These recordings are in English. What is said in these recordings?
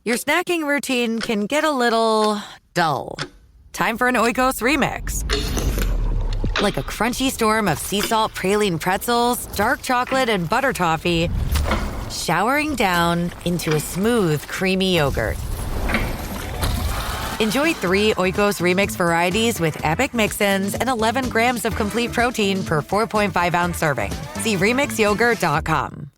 your snacking routine can get a little dull. Time for an Oikos remix. Like a crunchy storm of sea salt praline pretzels, dark chocolate, and butter toffee, showering down into a smooth, creamy yogurt. Enjoy 3 Oikos Remix varieties with epic mix-ins and 11 grams of complete protein per 4.5-ounce serving. See RemixYogurt.com.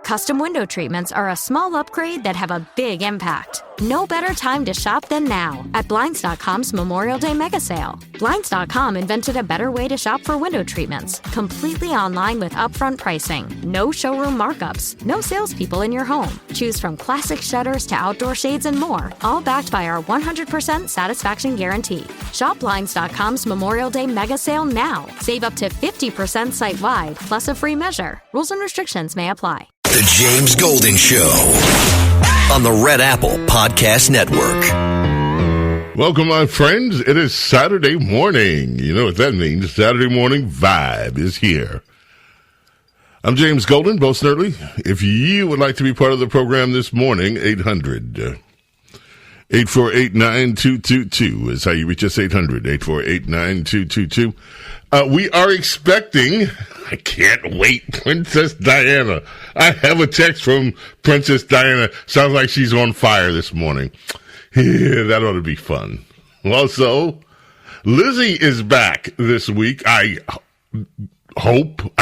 Custom window treatments are a small upgrade that have a big impact. No better time to shop than now at Blinds.com's Memorial Day Mega Sale. Blinds.com invented a better way to shop for window treatments, completely online with upfront pricing, no showroom markups, no salespeople in your home. Choose from classic shutters to outdoor shades and more, all backed by our 100% satisfaction guarantee. Shop Blinds.com's Memorial Day Mega Sale now. Save up to 50% site-wide, plus a free measure. Rules and restrictions may apply. The James Golden Show on the Red Apple Podcast Network. Welcome, my friends. It is Saturday morning. You know what that means. Saturday morning vibe is here. I'm James Golden, Bo Snerdley. If you would like to be part of the program this morning, 800-848-9222 is how you reach us, 800-848-9222. We are expecting, I can't wait, Princess Diana. I have a text from Princess Diana. Sounds like she's on fire this morning. Yeah, that ought to be fun. Also, Lizzie is back this week. I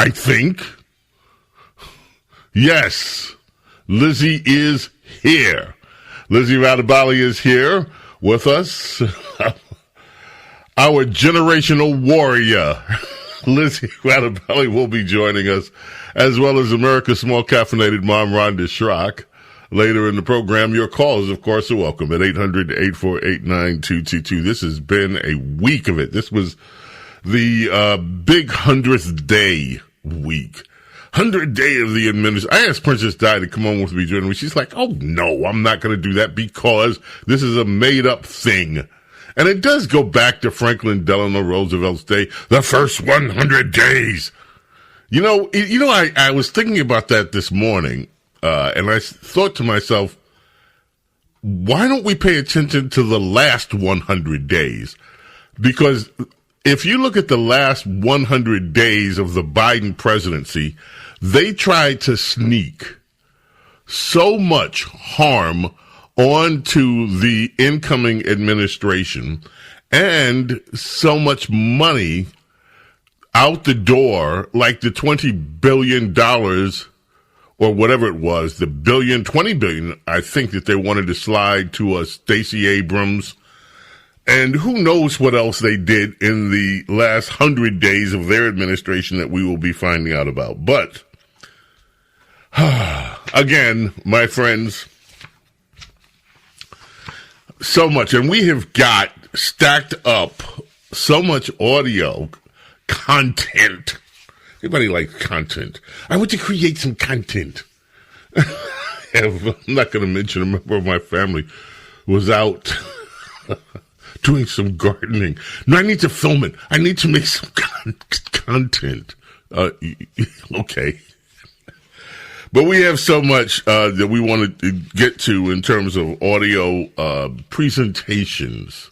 think. Yes, Lizzie is here. Lizzie Radabali is here with us. Our generational warrior, Lizzie Radabali, will be joining us, as well as America's small caffeinated mom, Rhonda Schrock. Later in the program, your calls, of course, are welcome at 800-848-9222. This has been a week of it. This was the big 100th day week. 100th day of the administration. I asked Princess Di to come on with me during the week. She's like, oh, no, I'm not going to do that because this is a made-up thing. And it does go back to Franklin Delano Roosevelt's day, the first 100 days. I was thinking about that this morning, and I thought to myself, why don't we pay attention to the last 100 days? Because if you look at the last 100 days of the Biden presidency, they tried to sneak so much harm onto the incoming administration and so much money out the door, like the $20 billion or whatever it was, the $20 billion, I think that they wanted to slide to Stacey Abrams. And who knows what else they did in the last 100 days of their administration that we will be finding out about. But, again, my friends, so much. And we have got stacked up so much audio content. Anybody like content? I want to create some content. I'm not going to mention a member of my family was out doing some gardening. No, I need to film it. I need to make some content. Okay. But we have so much that we want to get to in terms of audio presentations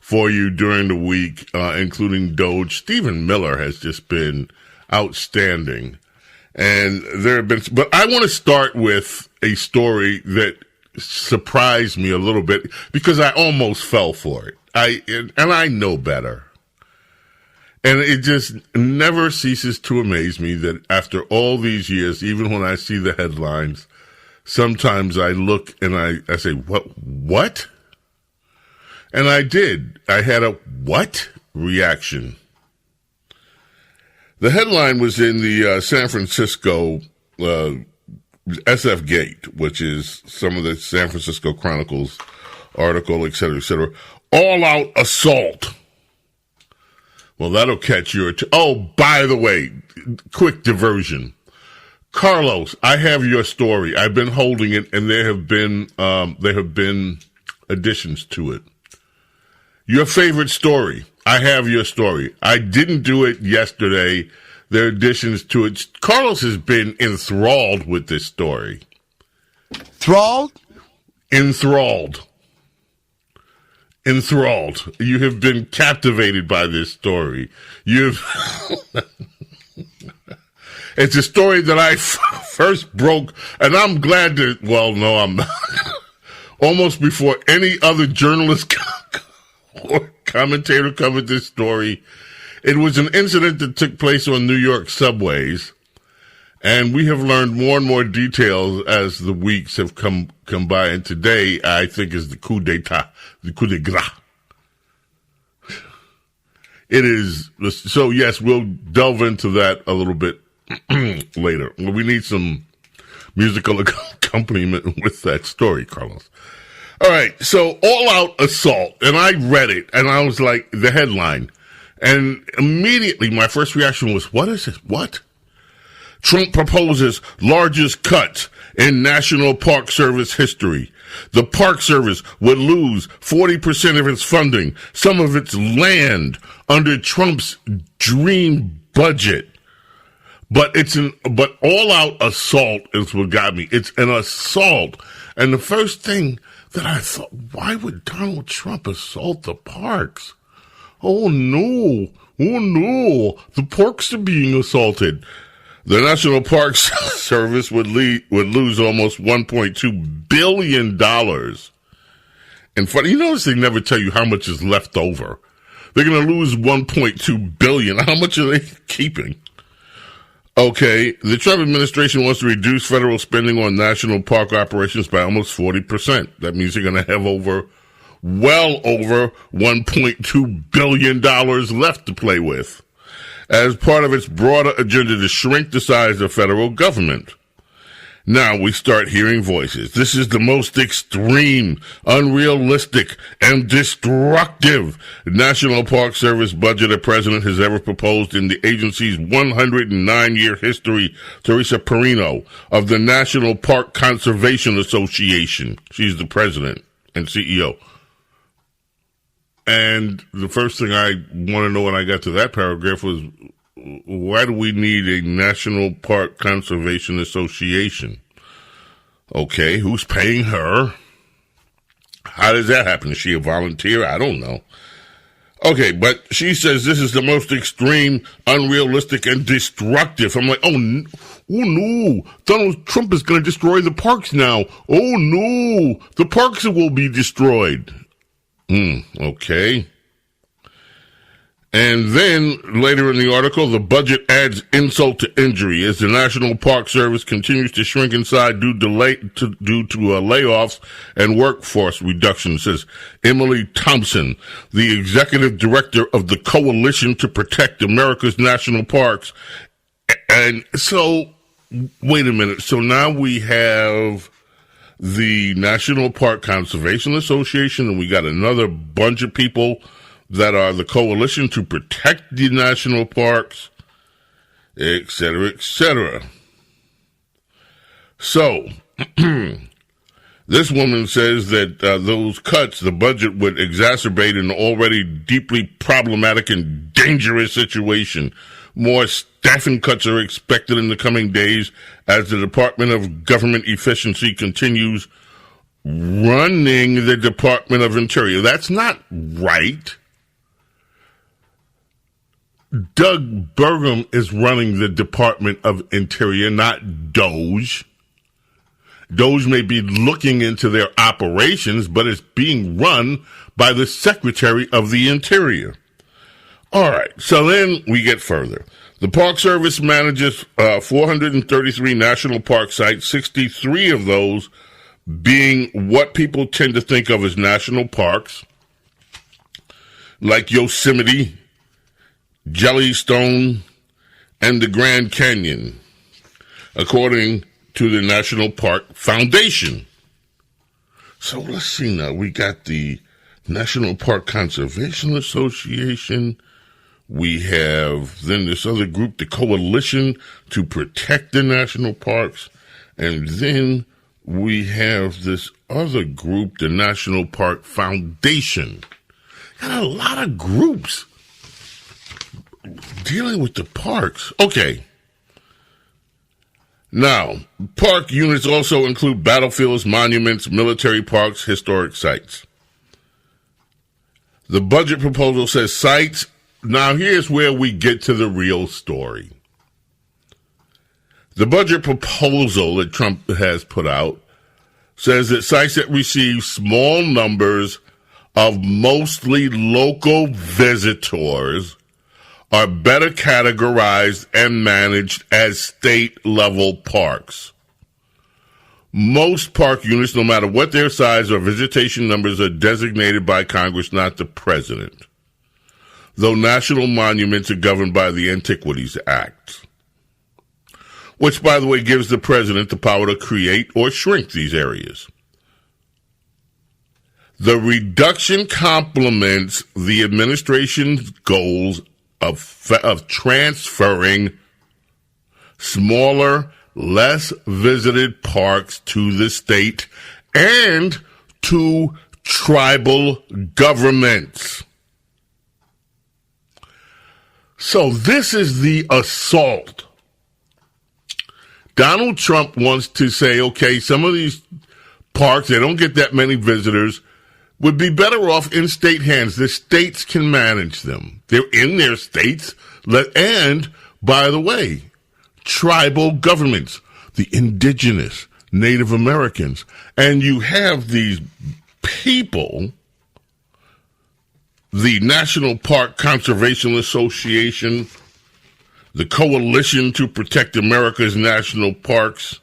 for you during the week, including Doge. Stephen Miller has just been outstanding. And there have been, but I want to start with a story that surprised me a little bit because I almost fell for it. And I know better. And it just never ceases to amaze me that after all these years, even when I see the headlines, sometimes I look and I say, what? And I did. I had a what reaction. The headline was in the San Francisco SF Gate, which is some of the San Francisco Chronicles article, et cetera, et cetera. All-out assault. Well, that'll catch your oh, by the way, quick diversion. Carlos, I have your story. I've been holding it, and there have been additions to it. Your favorite story. I have your story. I didn't do it yesterday. There are additions to it. Carlos has been enthralled with this story. Enthralled? enthralled. Enthralled. You have been captivated by this story. You've. It's a story that I first broke, and I'm glad that. Well, no, I'm not. Almost before any other journalist or commentator covered this story. It was an incident that took place on New York subways, and we have learned more and more details as the weeks have come by. And today, I think, is the coup d'état, the coup de grace. It is. So, yes, we'll delve into that a little bit later. We need some musical accompaniment with that story, Carlos. All right, so all-out assault, and I read it, and I was like, the headline, and immediately my first reaction was, what is this? What? Trump proposes largest cuts in National Park Service history. The Park Service would lose 40% of its funding, some of its land, under Trump's dream budget. But all-out assault is what got me. It's an assault. And the first thing that I thought, why would Donald Trump assault the parks? Oh no, the parks are being assaulted. The National Park Service would lose almost $1.2 billion. And funny, you notice they never tell you how much is left over. They're going to lose $1.2 billion. How much are they keeping? Okay, the Trump administration wants to reduce federal spending on national park operations by almost 40%. That means they're going to have well over $1.2 billion left to play with, as part of its broader agenda to shrink the size of federal government. Now we start hearing voices. This is the most extreme, unrealistic, and destructive National Park Service budget a president has ever proposed in the agency's 109-year history. Teresa Perino of the National Park Conservation Association. She's the president and CEO. And the first thing I want to know when I got to that paragraph was, why do we need a National Park Conservation Association? Okay, who's paying her? How does that happen? Is she a volunteer? I don't know. Okay, but she says this is the most extreme, unrealistic, and destructive. I'm like, oh no, Donald Trump is going to destroy the parks now. Oh no, the parks will be destroyed. Okay. And then, later in the article, the budget adds insult to injury as the National Park Service continues to shrink inside due to layoffs and workforce reduction, says Emily Thompson, the executive director of the Coalition to Protect America's National Parks. And so, wait a minute. So now we have the National Park Conservation Association, and we got another bunch of people that are the Coalition to Protect the National Parks, et cetera, et cetera. So, this woman says that those cuts, the budget would exacerbate an already deeply problematic and dangerous situation. More staffing cuts are expected in the coming days as the Department of Government Efficiency continues running the Department of Interior. That's not right. Doug Burgum is running the Department of Interior, not Doge. Doge may be looking into their operations, but it's being run by the Secretary of the Interior. All right, so then we get further. The Park Service manages 433 national park sites, 63 of those being what people tend to think of as national parks, like Yosemite, Jellystone, and the Grand Canyon, according to the National Park Foundation. So let's see now. We got the National Park Conservation Association. We have then this other group, the Coalition to Protect the National Parks. And then we have this other group, the National Park Foundation. Got a lot of groups dealing with the parks. Okay. Now, park units also include battlefields, monuments, military parks, historic sites. The budget proposal says sites. Now, here's where we get to the real story. The budget proposal that Trump has put out says that sites that receive small numbers of mostly local visitors are better categorized and managed as state-level parks. Most park units, no matter what their size or visitation numbers, are designated by Congress, not the president, though national monuments are governed by the Antiquities Act, which, by the way, gives the president the power to create or shrink these areas. The reduction complements the administration's goals of transferring smaller, less visited parks to the state and to tribal governments. So this is the assault. Donald Trump wants to say, okay, some of these parks, they don't get that many visitors, would be better off in state hands. The states can manage them. They're in their states. And, by the way, tribal governments, the indigenous, Native Americans. And you have these people, the National Park Conservation Association, the Coalition to Protect America's National Parks,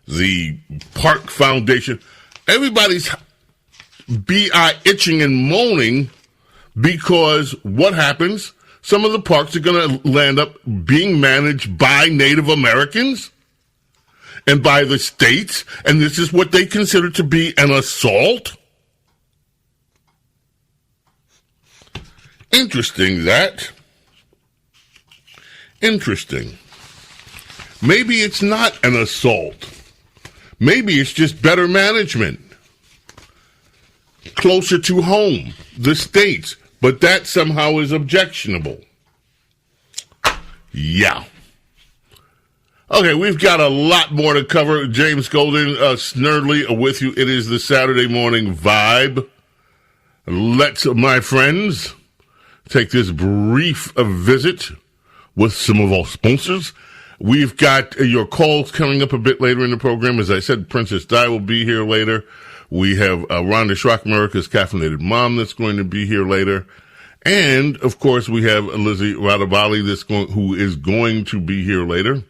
the Park Foundation. Everybody's itching and moaning because what happens? Some of the parks are going to land up being managed by Native Americans and by the states, and this is what they consider to be an assault. Interesting, that. Interesting. Maybe it's not an assault. Maybe it's just better management. Closer to home, the states. But that somehow is objectionable. Yeah. Okay, we've got a lot more to cover. James Golden, Snerdley with you. It is the Saturday morning vibe. Let's, my friends, take this brief visit with some of our sponsors. We've got your calls coming up a bit later in the program. As I said, Princess Di will be here later. We have Rhonda Schrock, America's Caffeinated Mom, that's going to be here later. And, of course, we have Lizzie Radabali, who is going to be here later.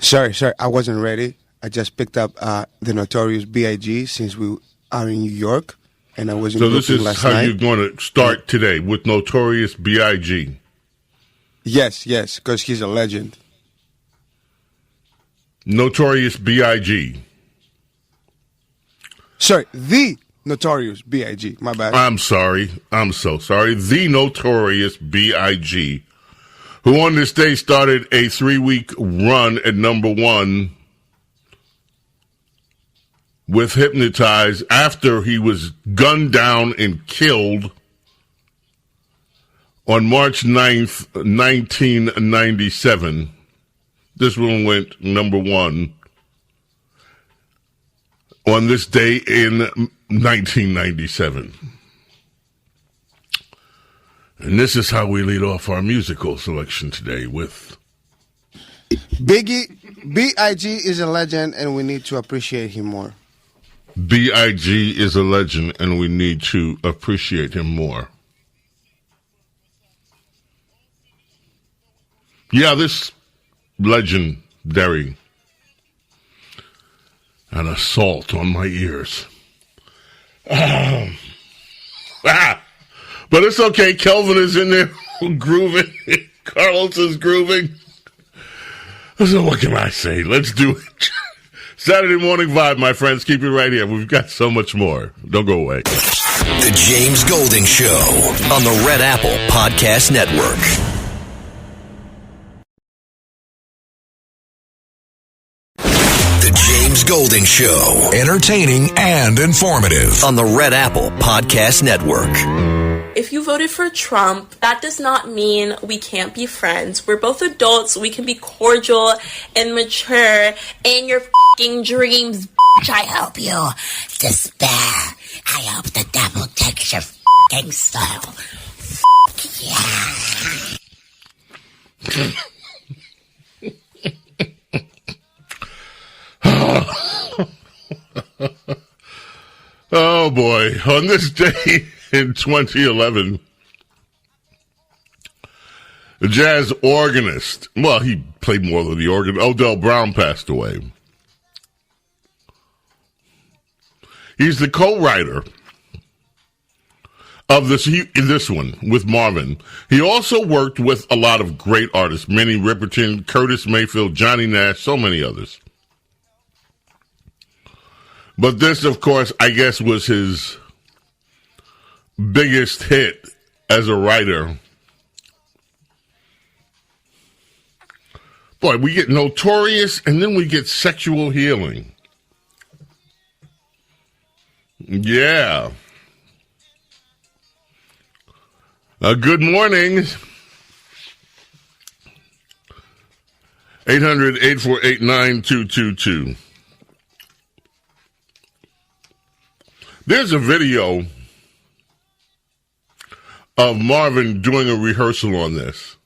Sorry, I wasn't ready. I just picked up the Notorious B.I.G. since we are in New York, and I was in Brooklyn last night. So this is how you're going to start today, with Notorious B.I.G.? Yes, because he's a legend. Notorious B.I.G. Sorry, the Notorious B.I.G. My bad. I'm sorry. I'm so sorry. The Notorious B.I.G., who on this day started a 3-week run at number one with Hypnotize after he was gunned down and killed on March 9th, 1997. This one went number one on this day in 1997. And this is how we lead off our musical selection today with Biggie. B.I.G. is a legend, and we need to appreciate him more. B.I.G. is a legend, and we need to appreciate him more. Yeah, this legendary, an assault on my ears. But it's okay. Kelvin is in there grooving. Carlos is grooving. So what can I say? Let's do it. Saturday morning vibe, my friends. Keep it right here. We've got so much more. Don't go away. The James Golden Show on the Red Apple Podcast Network. James Golden Show. Entertaining and informative on the Red Apple Podcast Network. If you voted for Trump, that does not mean we can't be friends. We're both adults. We can be cordial and mature in your f***ing dreams. I hope you despair. I hope the devil takes your f***ing soul. Oh boy, on this day in 2011, the jazz organist, well, he played more than the organ, Odell Brown passed away. He's the co-writer of this one with Marvin. He also worked with a lot of great artists, Minnie Riperton, Curtis Mayfield, Johnny Nash, so many others. But this, of course, I guess was his biggest hit as a writer. Boy, we get Notorious and then we get Sexual Healing. Yeah. Good morning. 800-848-9222. There's a video of Marvin doing a rehearsal on this.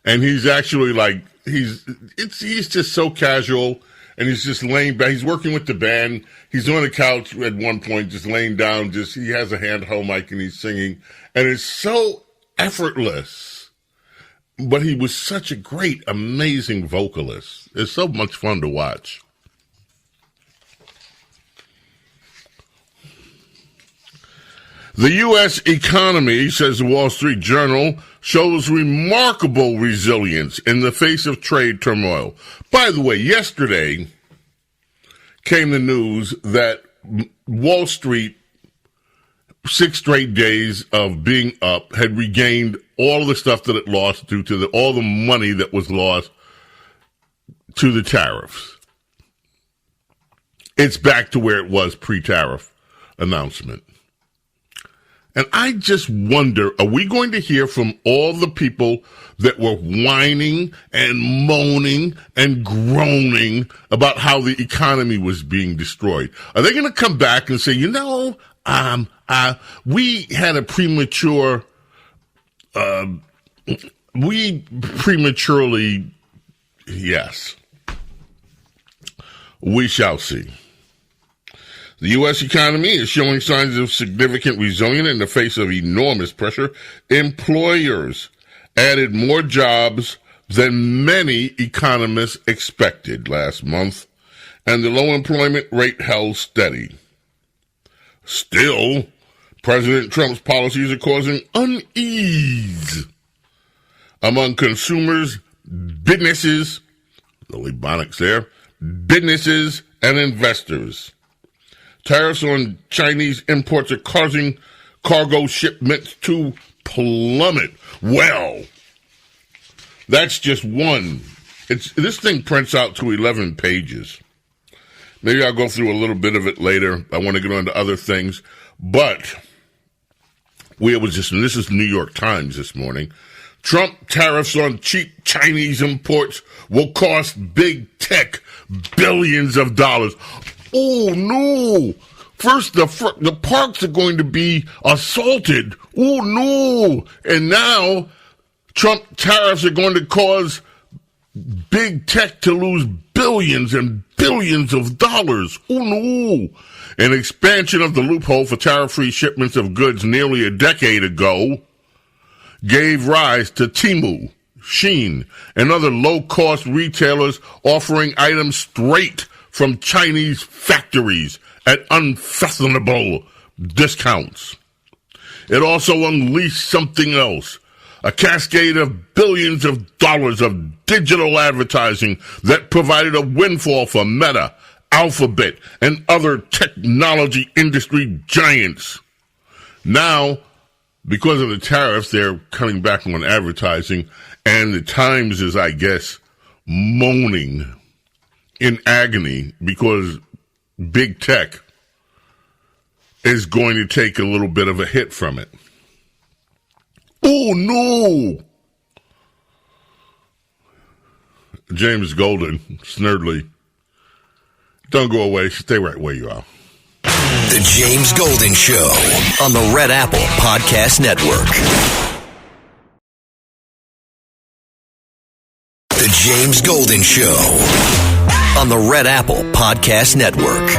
And he's actually like, he's just so casual, and he's just laying back. He's working with the band. He's on a couch at one point, just laying down, he has a handheld mic and he's singing. And it's so effortless. But he was such a great, amazing vocalist. It's so much fun to watch. The U.S. economy, says the Wall Street Journal, shows remarkable resilience in the face of trade turmoil. By the way, yesterday came the news that Wall Street, 6 straight days of being up, had regained all the stuff that it lost due to all the money that was lost to the tariffs. It's back to where it was pre-tariff announcement. And I just wonder, are we going to hear from all the people that were whining and moaning and groaning about how the economy was being destroyed? Are they going to come back and say, we had a premature, yes. We shall see. The U.S. economy is showing signs of significant resilience in the face of enormous pressure. Employers added more jobs than many economists expected last month, and the low employment rate held steady. Still, President Trump's policies are causing unease among consumers, businesses, the Ebonics there, businesses and investors. Tariffs on Chinese imports are causing cargo shipments to plummet. Well, that's just one. This thing prints out to 11 pages. Maybe I'll go through a little bit of it later. I want to get on to other things. But this is New York Times this morning. Trump tariffs on cheap Chinese imports will cost big tech billions of dollars. Oh, no. First, the parks are going to be assaulted. Oh, no. And now, Trump tariffs are going to cause big tech to lose billions and billions of dollars. Oh, no. An expansion of the loophole for tariff-free shipments of goods nearly a decade ago gave rise to Temu, Shein, and other low-cost retailers offering items straight from Chinese factories at unfathomable discounts. It also unleashed something else, a cascade of billions of dollars of digital advertising that provided a windfall for Meta, Alphabet, and other technology industry giants. Now, because of the tariffs, they're cutting back on advertising, and the Times is, I guess, moaning in agony because big tech is going to take a little bit of a hit from it. Oh, no. James Golden, Snerdley. Don't go away. Stay right where you are. The James Golden Show on the Red Apple Podcast Network. The James Golden Show on the Red Apple Podcast Network.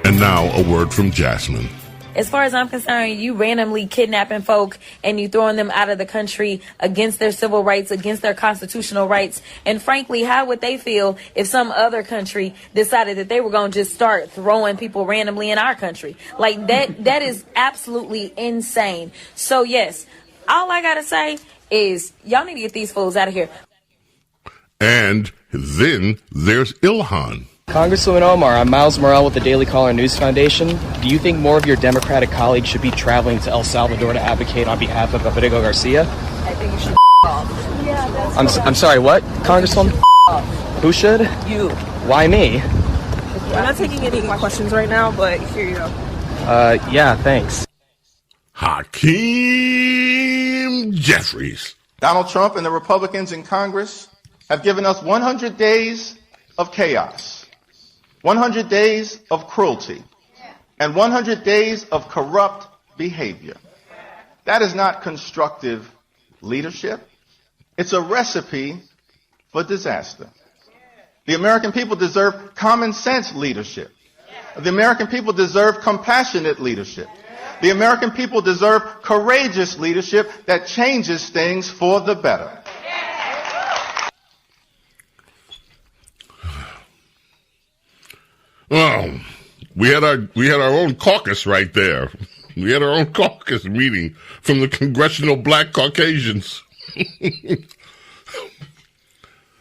And now a word from Jasmine. As far as I'm concerned, you randomly kidnapping folk and you throwing them out of the country against their civil rights, against their constitutional rights. And frankly, how would they feel if some other country decided that they were going to just start throwing people randomly in our country? Like that is absolutely insane. So yes, all I got to say is y'all need to get these fools out of here. And then there's Ilhan. Congresswoman Omar, I'm Miles Morrell with the Daily Caller News Foundation. Do you think more of your Democratic colleagues should be traveling to El Salvador to advocate on behalf of Rodrigo Garcia? I think you should off. Yeah, I'm sorry, what, Congresswoman? Who should? You. Why me? We're not taking any questions right now, but here you go. Yeah, thanks. Hakeem Jeffries. Donald Trump and the Republicans in Congress have given us 100 days of chaos. 100 days of cruelty, and 100 days of corrupt behavior. That is not constructive leadership. It's a recipe for disaster. The American people deserve common sense leadership. The American people deserve compassionate leadership. The American people deserve courageous leadership that changes things for the better. Well, we had our own caucus right there. We had our own caucus meeting from the Congressional Black Caucasians.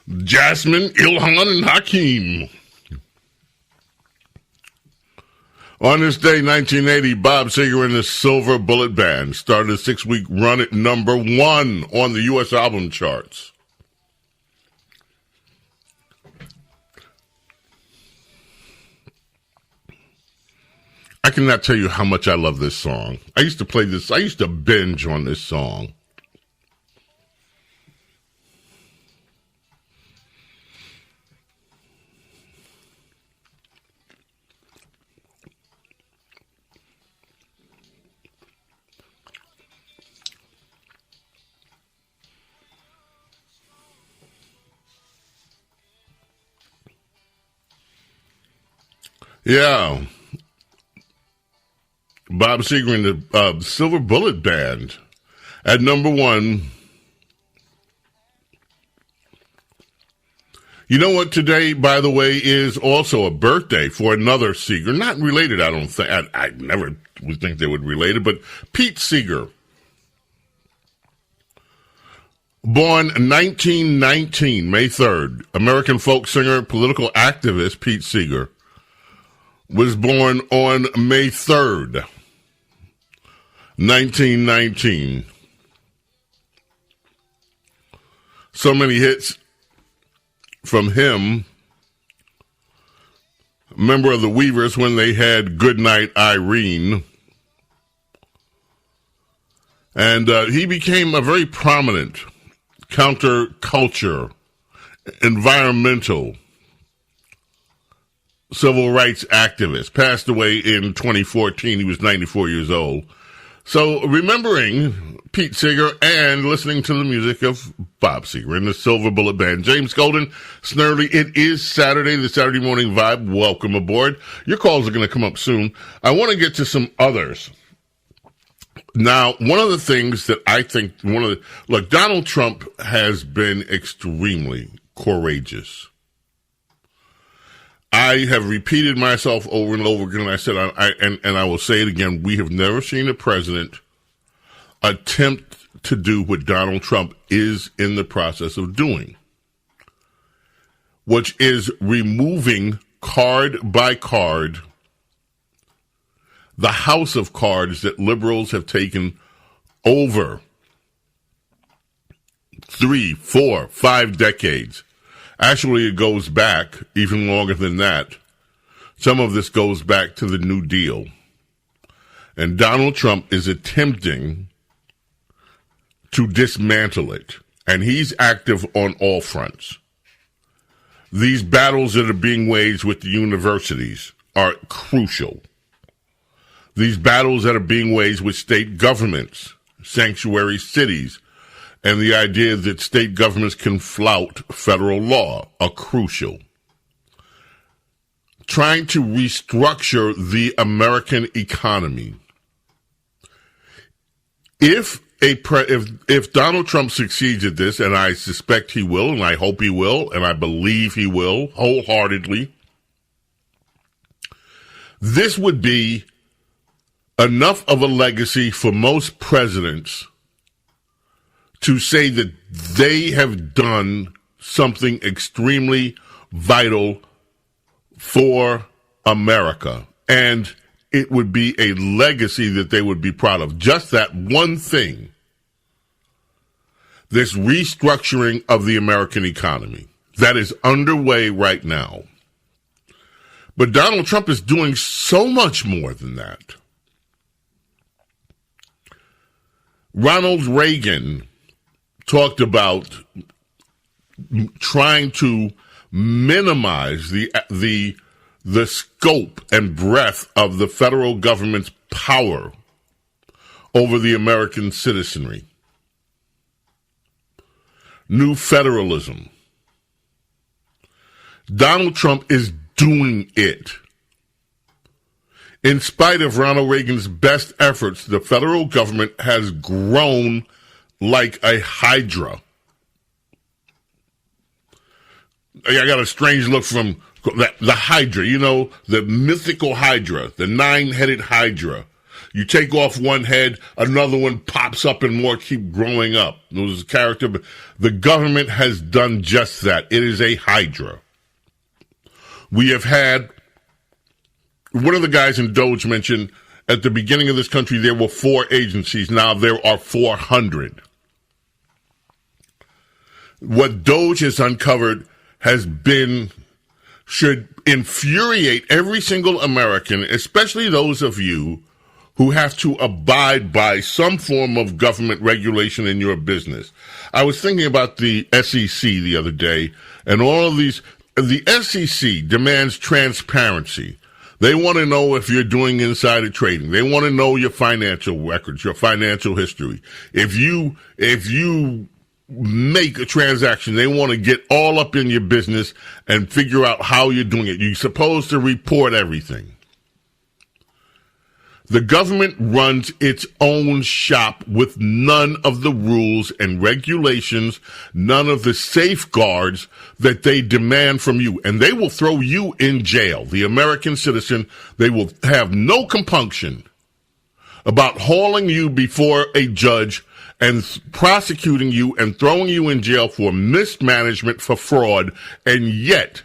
Jasmine, Ilhan, and Hakeem. On this day, 1980, Bob Seger and the Silver Bullet Band started a 6-week run at number 1 on the U.S. album charts. I cannot tell you how much I love this song. I used to play this. I used to binge on this song. Yeah. Bob Seger and the Silver Bullet Band at number 1. You know what? Today, by the way, is also a birthday for another Seger. Not related, I don't think. I never would think they would relate it, but Pete Seeger. Born 1919, May 3rd, American folk singer, political activist Pete Seeger was born on May 3rd. 1919. So many hits from him. Member of the Weavers when they had Goodnight Irene. And he became a very prominent counterculture, environmental, civil rights activist. Passed away in 2014. He was 94 years old. So remembering Pete Seeger and listening to the music of Bob Seger and the Silver Bullet Band. James Golden, Snerdley, it is Saturday, the Saturday Morning Vibe. Welcome aboard. Your calls are going to come up soon. I want to get to some others. Now, one of the things that I think, look, Donald Trump has been extremely courageous. I have repeated myself over and over again. I said, and I will say it again. We have never seen a president attempt to do what Donald Trump is in the process of doing, which is removing card by card the house of cards that liberals have taken over 3, 4, 5 decades. Actually, it goes back even longer than that. Some of this goes back to the New Deal. And Donald Trump is attempting to dismantle it. And he's active on all fronts. These battles that are being waged with the universities are crucial. These battles that are being waged with state governments, sanctuary cities, and the idea that state governments can flout federal law are crucial. Trying to restructure the American economy. If Donald Trump succeeds at this, and I suspect he will, and I hope he will, and I believe he will wholeheartedly, this would be enough of a legacy for most presidents to say that they have done something extremely vital for America. And it would be a legacy that they would be proud of. Just that one thing. This restructuring of the American economy that is underway right now. But Donald Trump is doing so much more than that. Ronald Reagan talked about trying to minimize the scope and breadth of the federal government's power over the American citizenry. New federalism. Donald Trump is doing it. In spite of Ronald Reagan's best efforts, the federal government has grown like a hydra. I got a strange look from the hydra, the mythical hydra, the 9-headed hydra. You take off one head, another one pops up and more keep growing up. There was a character, but the government has done just that. It is a hydra. We have had, one of the guys in Doge mentioned, at the beginning of this country, there were 4 agencies. Now there are 400. What Doge has uncovered should infuriate every single American, especially those of you who have to abide by some form of government regulation in your business. I was thinking about the SEC the other day, and all of these, the SEC demands transparency. They want to know if you're doing insider trading. They want to know your financial records, your financial history. If you make a transaction, they want to get all up in your business and figure out how you're doing it. You're supposed to report everything. The government runs its own shop with none of the rules and regulations, none of the safeguards that they demand from you. And they will throw you in jail. The American citizen, they will have no compunction about hauling you before a judge and prosecuting you and throwing you in jail for mismanagement, for fraud. And yet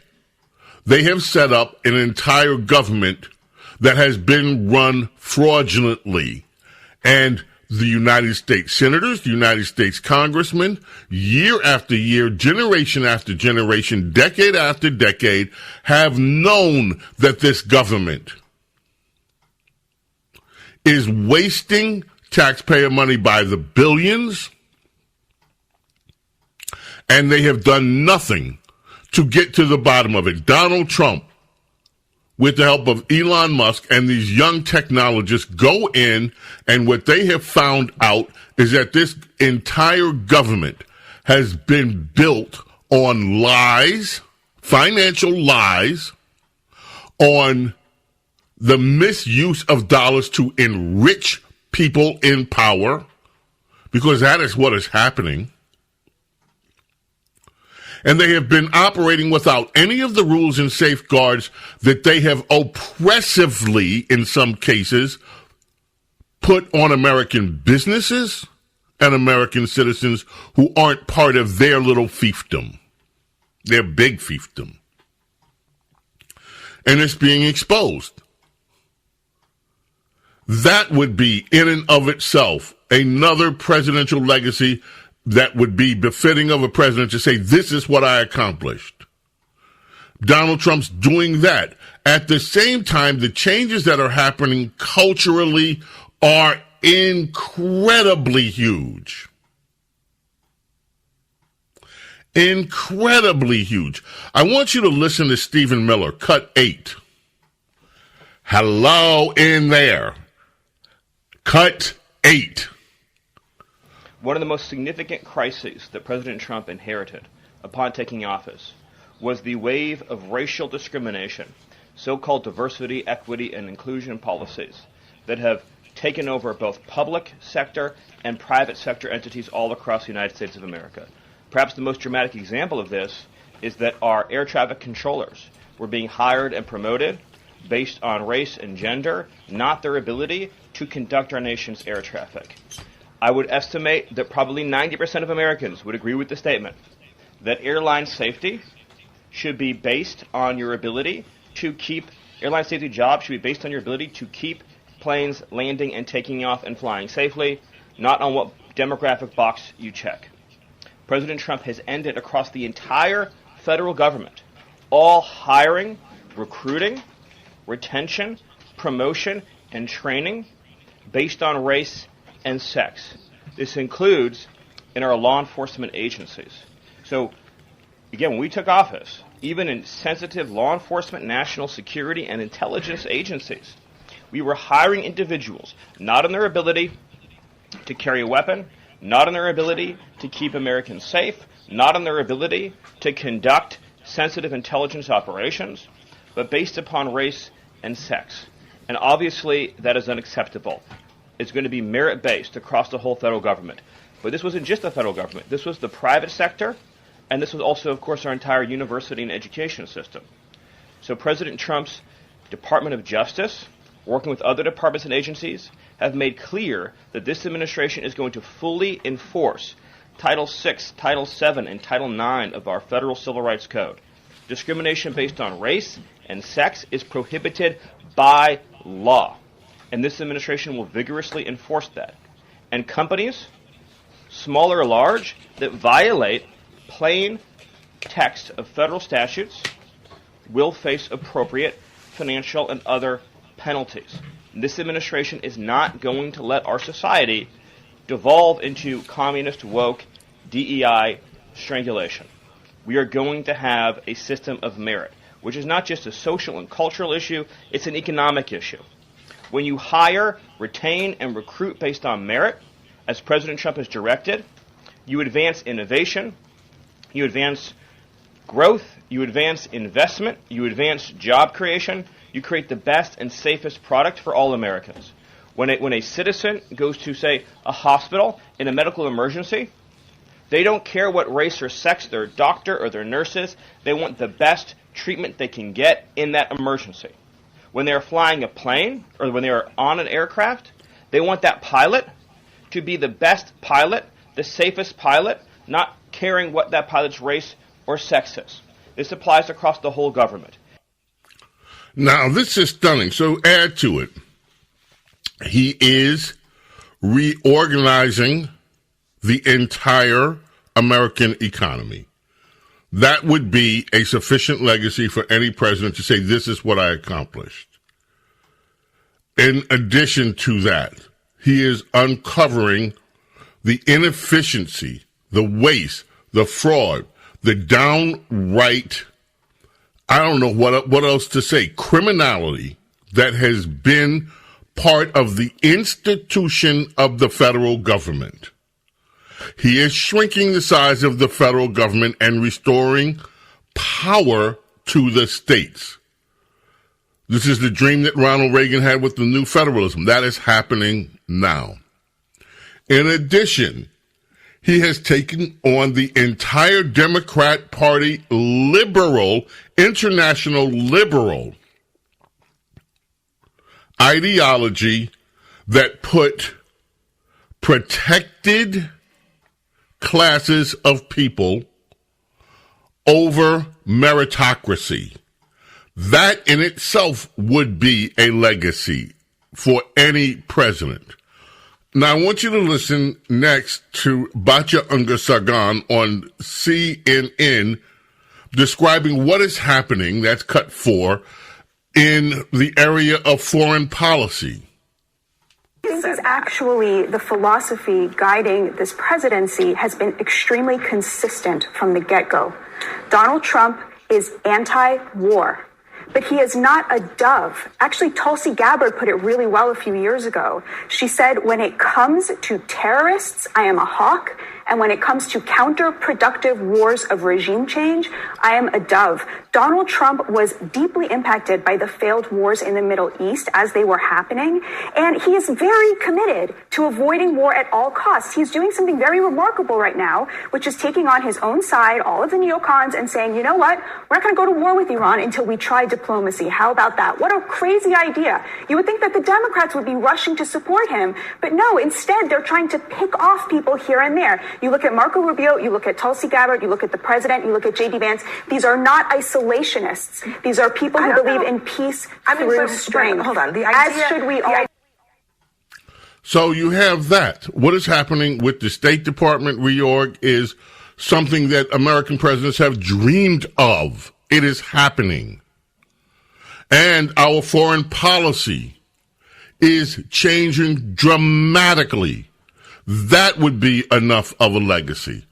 they have set up an entire government that has been run fraudulently. And the United States senators, the United States congressmen, year after year, generation after generation, decade after decade, have known that this government is wasting taxpayer money by the billions, and they have done nothing to get to the bottom of it. Donald Trump, with the help of Elon Musk and these young technologists, go in, and what they have found out is that this entire government has been built on lies, financial lies, on the misuse of dollars to enrich people in power, because that is what is happening. And they have been operating without any of the rules and safeguards that they have oppressively, in some cases, put on American businesses and American citizens who aren't part of their little fiefdom, their big fiefdom. And it's being exposed. That would be, in and of itself, another presidential legacy that would be befitting of a president to say, this is what I accomplished. Donald Trump's doing that. At the same time, the changes that are happening culturally are incredibly huge. Incredibly huge. I want you to listen to Stephen Miller, cut 8. Hello in there. Cut 8. One of the most significant crises that President Trump inherited upon taking office was the wave of racial discrimination, so-called diversity, equity, and inclusion policies that have taken over both public sector and private sector entities all across the United States of America. Perhaps the most dramatic example of this is that our air traffic controllers were being hired and promoted based on race and gender, not their ability to conduct our nation's air traffic. I would estimate that probably 90% of Americans would agree with the statement that airline safety should be based on your ability to keep, airline safety jobs should be based on your ability to keep planes landing and taking off and flying safely, not on what demographic box you check. President Trump has ended across the entire federal government all hiring, recruiting, retention, promotion, and training based on race and sex. This includes in our law enforcement agencies. So, again, when we took office, even in sensitive law enforcement, national security, and intelligence agencies, we were hiring individuals not on their ability to carry a weapon, not on their ability to keep Americans safe, not on their ability to conduct sensitive intelligence operations, but based upon race and sex. And obviously, that is unacceptable. It's going to be merit-based across the whole federal government. But this wasn't just the federal government. This was the private sector, and this was also, of course, our entire university and education system. So President Trump's Department of Justice, working with other departments and agencies, have made clear that this administration is going to fully enforce Title VI, Title VII, and Title IX of our Federal Civil Rights Code. Discrimination based on race and sex is prohibited by law, and this administration will vigorously enforce that. And companies, small or large, that violate plain text of federal statutes will face appropriate financial and other penalties. This administration is not going to let our society devolve into communist, woke, DEI strangulation. We are going to have a system of merit, which is not just a social and cultural issue, it's an economic issue. When you hire, retain, and recruit based on merit, as President Trump has directed, you advance innovation, you advance growth, you advance investment, you advance job creation, you create the best and safest product for all Americans. When a citizen goes to, say, a hospital in a medical emergency, they don't care what race or sex their doctor or their nurse is. They want the best treatment they can get in that emergency. When they're flying a plane or when they're on an aircraft, they want that pilot to be the best pilot, the safest pilot, not caring what that pilot's race or sex is. This applies across the whole government. Now, this is stunning. So add to it. He is reorganizing the entire American economy. That would be a sufficient legacy for any president to say, this is what I accomplished. In addition to that, he is uncovering the inefficiency, the waste, the fraud, the downright, I don't know what else to say, criminality that has been part of the institution of the federal government. He is shrinking the size of the federal government and restoring power to the states. This is the dream that Ronald Reagan had with the new federalism. That is happening now. In addition, he has taken on the entire Democrat Party liberal, international liberal ideology that put protected classes of people over meritocracy. That in itself would be a legacy for any president. Now, I want you to listen next to Batya Ungar-Sargon on CNN describing what is happening, that's cut 4, in the area of foreign policy. This is actually the philosophy guiding this presidency has been extremely consistent from the get-go. Donald Trump is anti-war, but he is not a dove. Actually, Tulsi Gabbard put it really well a few years ago. She said, when it comes to terrorists, I am a hawk. And when it comes to counterproductive wars of regime change, I am a dove. Donald Trump was deeply impacted by the failed wars in the Middle East as they were happening. And he is very committed to avoiding war at all costs. He's doing something very remarkable right now, which is taking on his own side, all of the neocons, and saying, you know what? We're not going to go to war with Iran until we try diplomacy. How about that? What a crazy idea. You would think that the Democrats would be rushing to support him. But no, instead, they're trying to pick off people here and there. You look at Marco Rubio, you look at Tulsi Gabbard, you look at the president, you look at J.D. Vance. These are not isolationists. These are people who believe in peace through strength. Hold on. The idea, as should we all. So you have that. What is happening with the State Department reorg is something that American presidents have dreamed of. It is happening. And our foreign policy is changing dramatically. That would be enough of a legacy.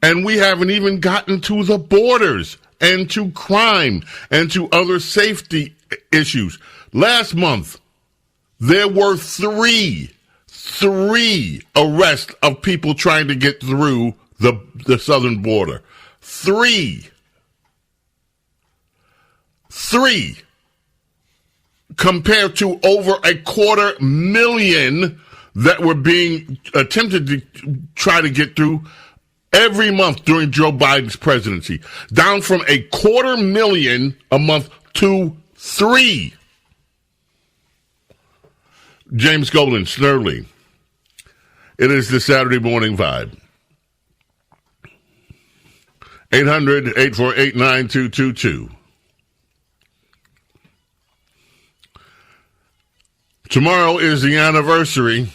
And we haven't even gotten to the borders and to crime and to other safety issues. Last month, there were three arrests of people trying to get through the southern border. Three. Compared to over 250,000 that were being attempted to try to get through every month during Joe Biden's presidency, down from 250,000 a month to 3. James Golden, Snerdley. It is the Saturday Morning Vibe. 800-848-9222. Tomorrow is the anniversary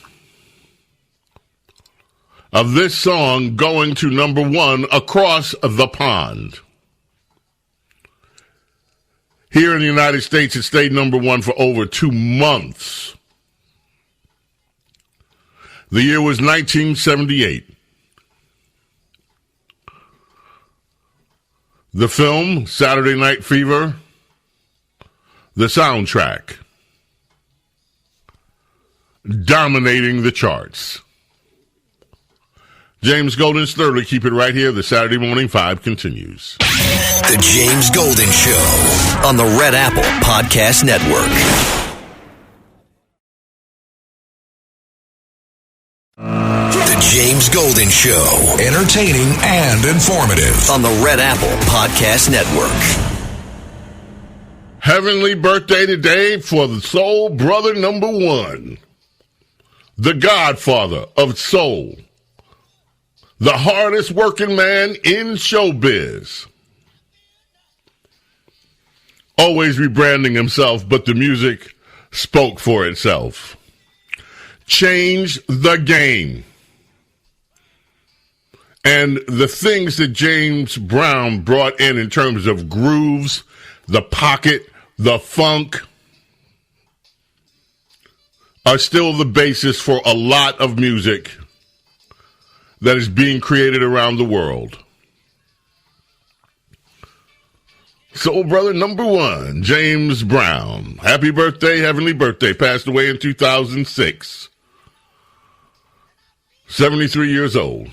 of this song going to number 1 across the pond. Here in the United States, it stayed number 1 for over 2 months. The year was 1978. The film, Saturday Night Fever, the soundtrack, dominating the charts. James Golden, Snerdley, keep it right here. The Saturday Morning 5 continues. The James Golden Show on the Red Apple Podcast Network. The James Golden Show. Entertaining and informative on the Red Apple Podcast Network. Heavenly birthday today for the soul brother number 1. The godfather of soul. The hardest working man in showbiz. Always rebranding himself, but the music spoke for itself. Change the game. And the things that James Brown brought in terms of grooves, the pocket, the funk, are still the basis for a lot of music that is being created around the world. Soul brother number 1, James Brown. Happy birthday, heavenly birthday. Passed away in 2006. 73 years old.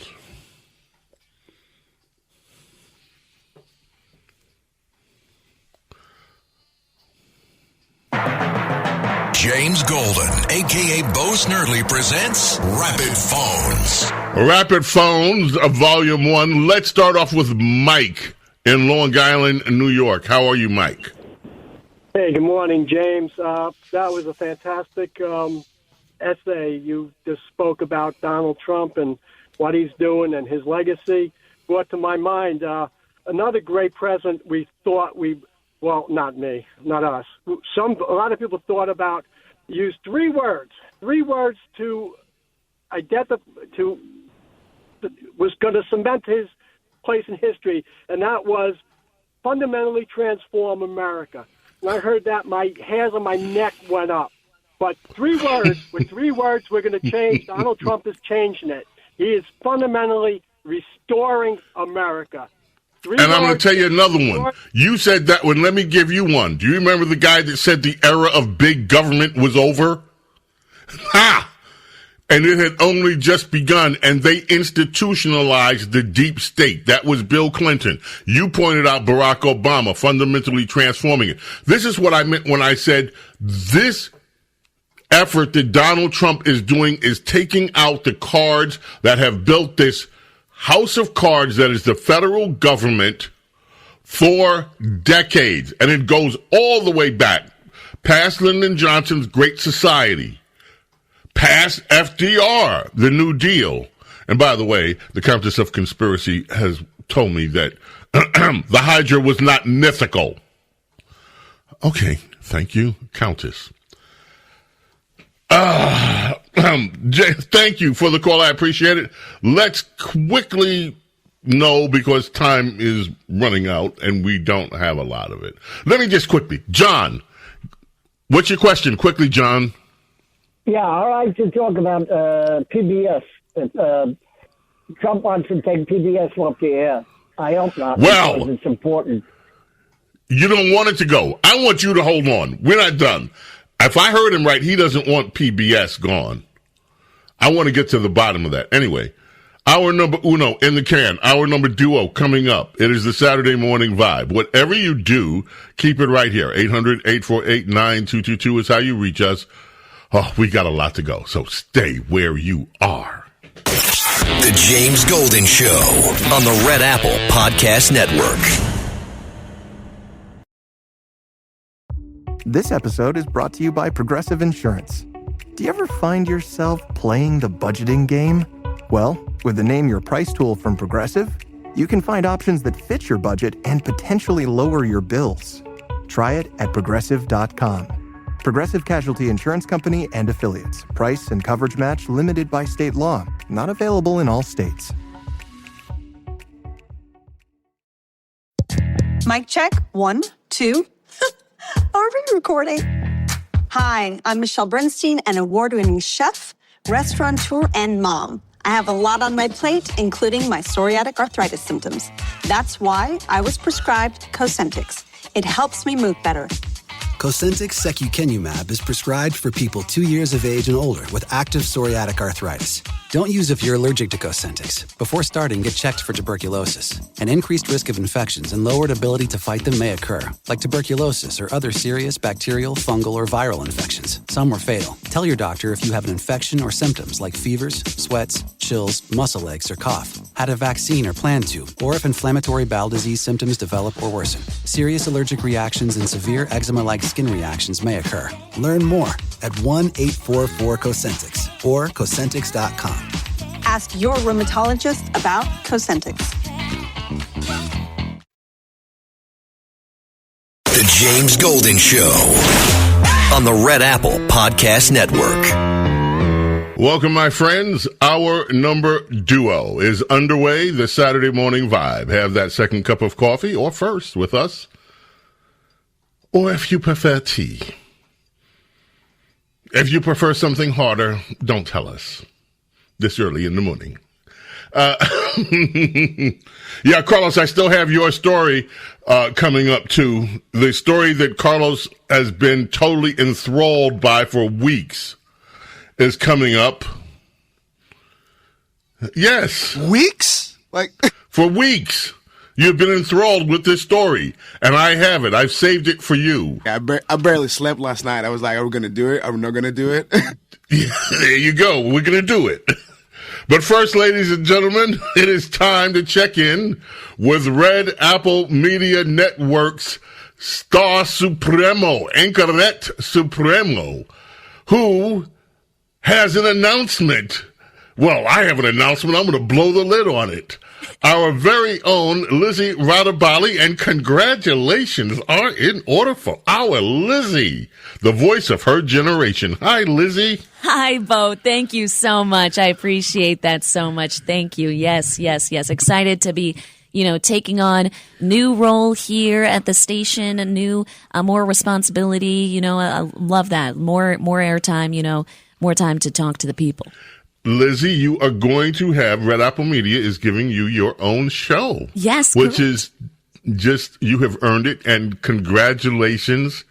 James Golden, a.k.a. Bo Snerdley, presents Rapid Phones. Rapid Phones, Volume 1. Let's start off with Mike in Long Island, New York. How are you, Mike? Hey, good morning, James. That was a fantastic essay. You just spoke about Donald Trump and what he's doing and his legacy. Brought to my mind another great president we thought well, not me, not us. A lot of people thought about, used 3 words to identify, was going to cement his place in history, and that was fundamentally transform America. When I heard that, my hairs on my neck went up. But 3 words, with 3 words, we're going to change. Donald Trump is changing it. He is fundamentally restoring America. And I'm going to tell you another one. You said that one. Let me give you one. Do you remember the guy that said the era of big government was over? Ha! And it had only just begun, and they institutionalized the deep state. That was Bill Clinton. You pointed out Barack Obama fundamentally transforming it. This is what I meant when I said this effort that Donald Trump is doing is taking out the cards that have built this house of cards that is the federal government for decades. And it goes all the way back, past Lyndon Johnson's Great Society, past FDR, the New Deal. And by the way, the Countess of Conspiracy has told me that the Hydra was not mythical. Okay, thank you, Countess. Thank you for the call. I appreciate it. Let's quickly know, because time is running out and we don't have a lot of it. Let me just quickly. John, what's your question? Quickly, John. Yeah, I'd like to talk about PBS. Trump wants to take PBS off the air. I hope not, because it's important. You don't want it to go. I want you to hold on. We're not done. If I heard him right, he doesn't want PBS gone. I want to get to the bottom of that. Anyway, hour number uno in the can. Hour number duo coming up. It is the Saturday Morning Vibe. Whatever you do, keep it right here. 800-848-9222 is how you reach us. Oh, we got a lot to go, so stay where you are. The James Golden Show on the Red Apple Podcast Network. This episode is brought to you by Progressive Insurance. Do you ever find yourself playing the budgeting game? Well, with the Name Your Price tool from Progressive, you can find options that fit your budget and potentially lower your bills. Try it at Progressive.com. Progressive Casualty Insurance Company and Affiliates. Price and coverage match limited by state law. Not available in all states. Mic check. 1, 2. Are we recording? Hi, I'm Michelle Bernstein, an award-winning chef, restaurateur, and mom. I have a lot on my plate, including my psoriatic arthritis symptoms. That's why I was prescribed Cosentyx. It helps me move better. Cosentyx secukinumab is prescribed for people 2 years of age and older with active psoriatic arthritis. Don't use if you're allergic to Cosentyx. Before starting, get checked for tuberculosis. An increased risk of infections and lowered ability to fight them may occur, like tuberculosis or other serious bacterial, fungal, or viral infections. Some were fatal. Tell your doctor if you have an infection or symptoms like fevers, sweats, chills, muscle aches, or cough, had a vaccine or plan to, or if inflammatory bowel disease symptoms develop or worsen. Serious allergic reactions and severe eczema-like skin reactions may occur. Learn more at 1-844-COSENTYX or Cosentyx.com. Ask your rheumatologist about Cosentyx. The James Golden Show on the Red Apple Podcast Network. Welcome, my friends. Our number duo is underway. The Saturday Morning Vibe. Have that second cup of coffee or first with us. Or if you prefer tea. If you prefer something harder, don't tell us this early in the morning. Yeah, Carlos, I still have your story coming up, too. The story that Carlos has been totally enthralled by for weeks is coming up. Yes. Weeks? For weeks. You've been enthralled with this story, and I have it. I've saved it for you. I barely slept last night. I was like, are we going to do it? Are we not going to do it? Yeah, there you go. We're going to do it. But first, ladies and gentlemen, it is time to check in with Red Apple Media Network's Star Supremo, Anchoret Supremo, who has an announcement. Well, I have an announcement. I'm going to blow the lid on it. Our very own Lizzie Radabali, and congratulations are in order for our Lizzie, the voice of her generation. Hi, Lizzie. Hi, Bo. Thank you so much. I appreciate that so much. Thank you. Yes. Excited to be taking on new role here at the station, a new, more responsibility. I love that. More airtime, more time to talk to the people. Lizzie, you are going to have Red Apple Media is giving you your own show. Yes, which correct. is just, you have earned it, and congratulations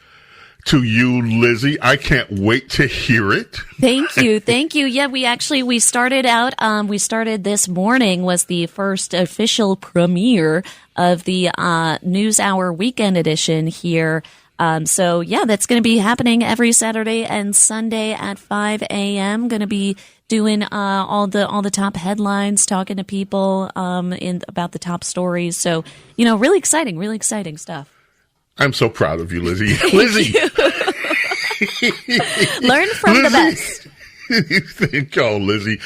to you, Lizzie. I can't wait to hear it. Thank you. Yeah, we started out, this morning was the first official premiere of the NewsHour Weekend Edition here. So yeah, that's going to be happening every Saturday and Sunday at 5 a.m. Going to be doing all the top headlines, talking to people about the top stories. So, really exciting stuff. I'm so proud of you, Lizzie. Lizzie. Learn from the best. Thank you, Lizzie.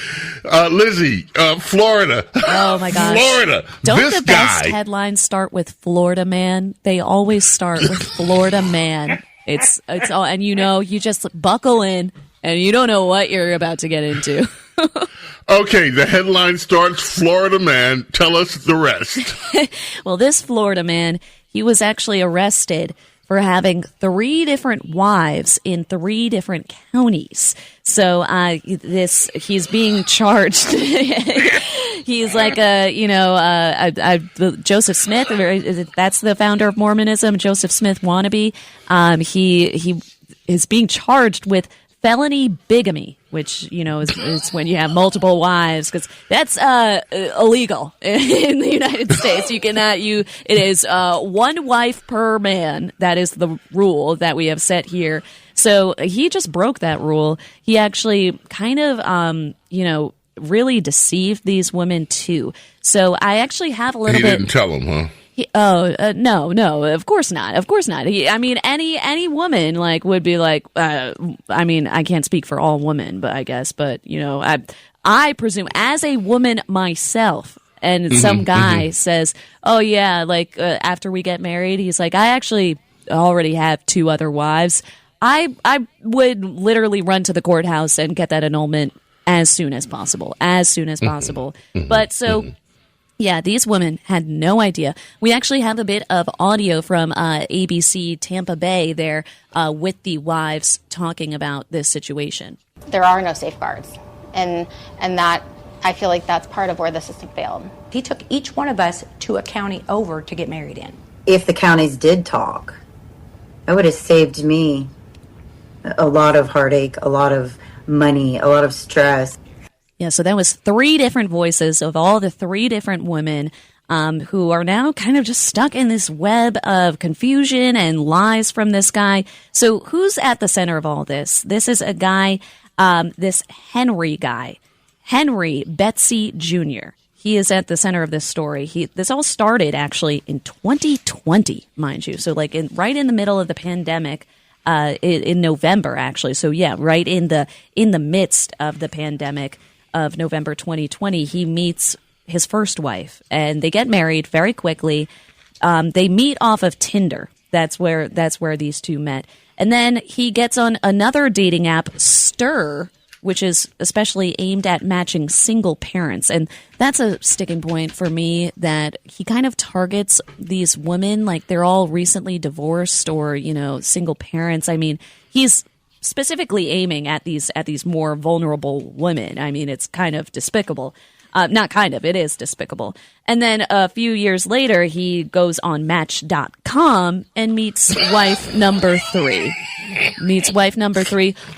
Lizzie, Florida. Oh my gosh. Florida. Don't this the best guy. headlines start with Florida man? They always start with Florida man. It's all, and you just buckle in and you don't know what you're about to get into. Okay, the headline starts Florida man. Tell us the rest. Well, this Florida man, he was actually arrested for having 3 different wives in 3 different counties. So he's being charged. He's like Joseph Smith. That's the founder of Mormonism, Joseph Smith wannabe. He is being charged with felony bigamy, which, is when you have multiple wives, because that's illegal in the United States. You cannot, it is 1 wife per man. That is the rule that we have set here. So he just broke that rule. He actually kind of, really deceived these women too. So I actually have a little bit. He didn't tell them, huh? No, of course not. Any woman would be like, I can't speak for all women, but I guess, I presume as a woman myself, and some guy says, oh yeah, after we get married, he's like, I actually already have 2 other wives. I would literally run to the courthouse and get that annulment as soon as possible. But so, yeah, these women had no idea. We actually have a bit of audio from ABC Tampa Bay there with the wives talking about this situation. There are no safeguards, and that I feel like that's part of where the system failed. He took each one of us to a county over to get married in. If the counties did talk, that would have saved me a lot of heartache, a lot of money, a lot of stress. Yeah, so that was 3 different voices of all the 3 different women who are now kind of just stuck in this web of confusion and lies from this guy. So who's at the center of all this? This is a guy, this Henry guy, Henry Betsy Jr. He is at the center of this story. This all started actually in 2020, mind you. So right in the middle of the pandemic. In November, actually. So yeah, right in the midst of the pandemic of November 2020, he meets his first wife, and they get married very quickly. They meet off of Tinder. That's where these 2 met, and then he gets on another dating app, Stir, which is especially aimed at matching single parents. And that's a sticking point for me, that he kind of targets these women like they're all recently divorced or, single parents. I mean, he's specifically aiming at these more vulnerable women. I mean, it's kind of despicable. It is despicable. And then a few years later, he goes on Match.com and meets wife number 3.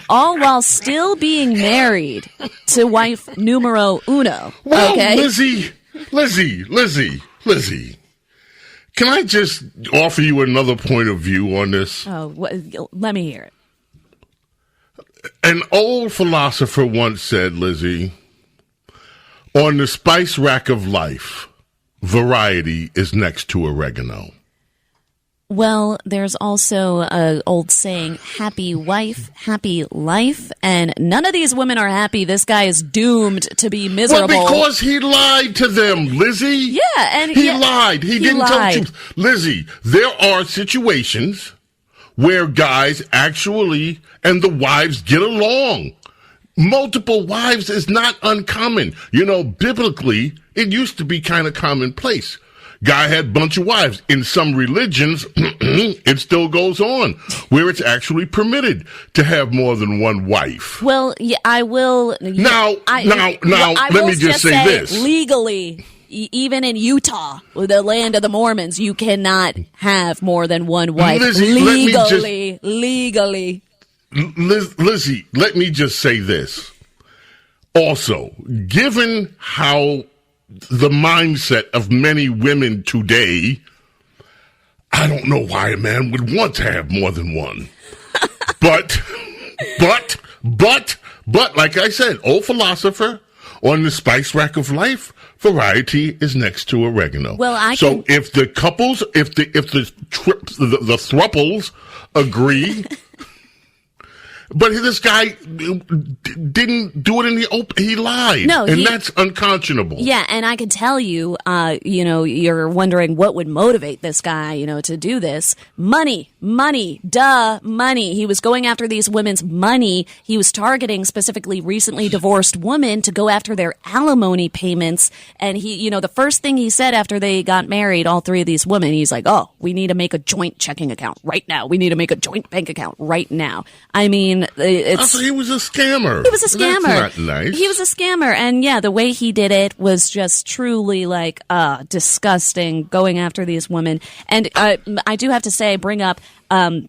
All while still being married to wife numero uno. Well, okay? Lizzie, can I just offer you another point of view on this? Oh, let me hear it. An old philosopher once said, Lizzie, on the spice rack of life, variety is next to oregano. Well, there's also an old saying, happy wife, happy life, and none of these women are happy. This guy is doomed to be miserable. Well, because he lied to them, Lizzie. Yeah, and he lied. He didn't tell the truth. Lizzie, there are situations where guys actually and the wives get along. Multiple wives is not uncommon. Biblically, it used to be kind of commonplace. Guy had a bunch of wives. In some religions, it still goes on, where it's actually permitted to have more than one wife. Well, yeah, I will. Now, let me just say this. Legally, even in Utah, the land of the Mormons, you cannot have more than one wife. Lizzie, legally. Lizzie, let me just say this. Also, given how the mindset of many women today, I don't know why a man would want to have more than one. But, like I said, old philosopher, on the spice rack of life, variety is next to oregano. Well, if the couples, if the thruples agree. But this guy didn't do it in the open. He lied. No, and that's unconscionable. Yeah, and I can tell you, you're wondering what would motivate this guy, to do this. Money. He was going after these women's money. He was targeting specifically recently divorced women to go after their alimony payments. And he, the first thing he said after they got married, all three of these women, he's like, oh, we need to make a joint checking account right now. We need to make a joint bank account right now. I mean, he was a scammer. He was a scammer. That's not nice. He was a scammer. And yeah, the way he did it was just truly disgusting, going after these women. And I do have to say, bring up, so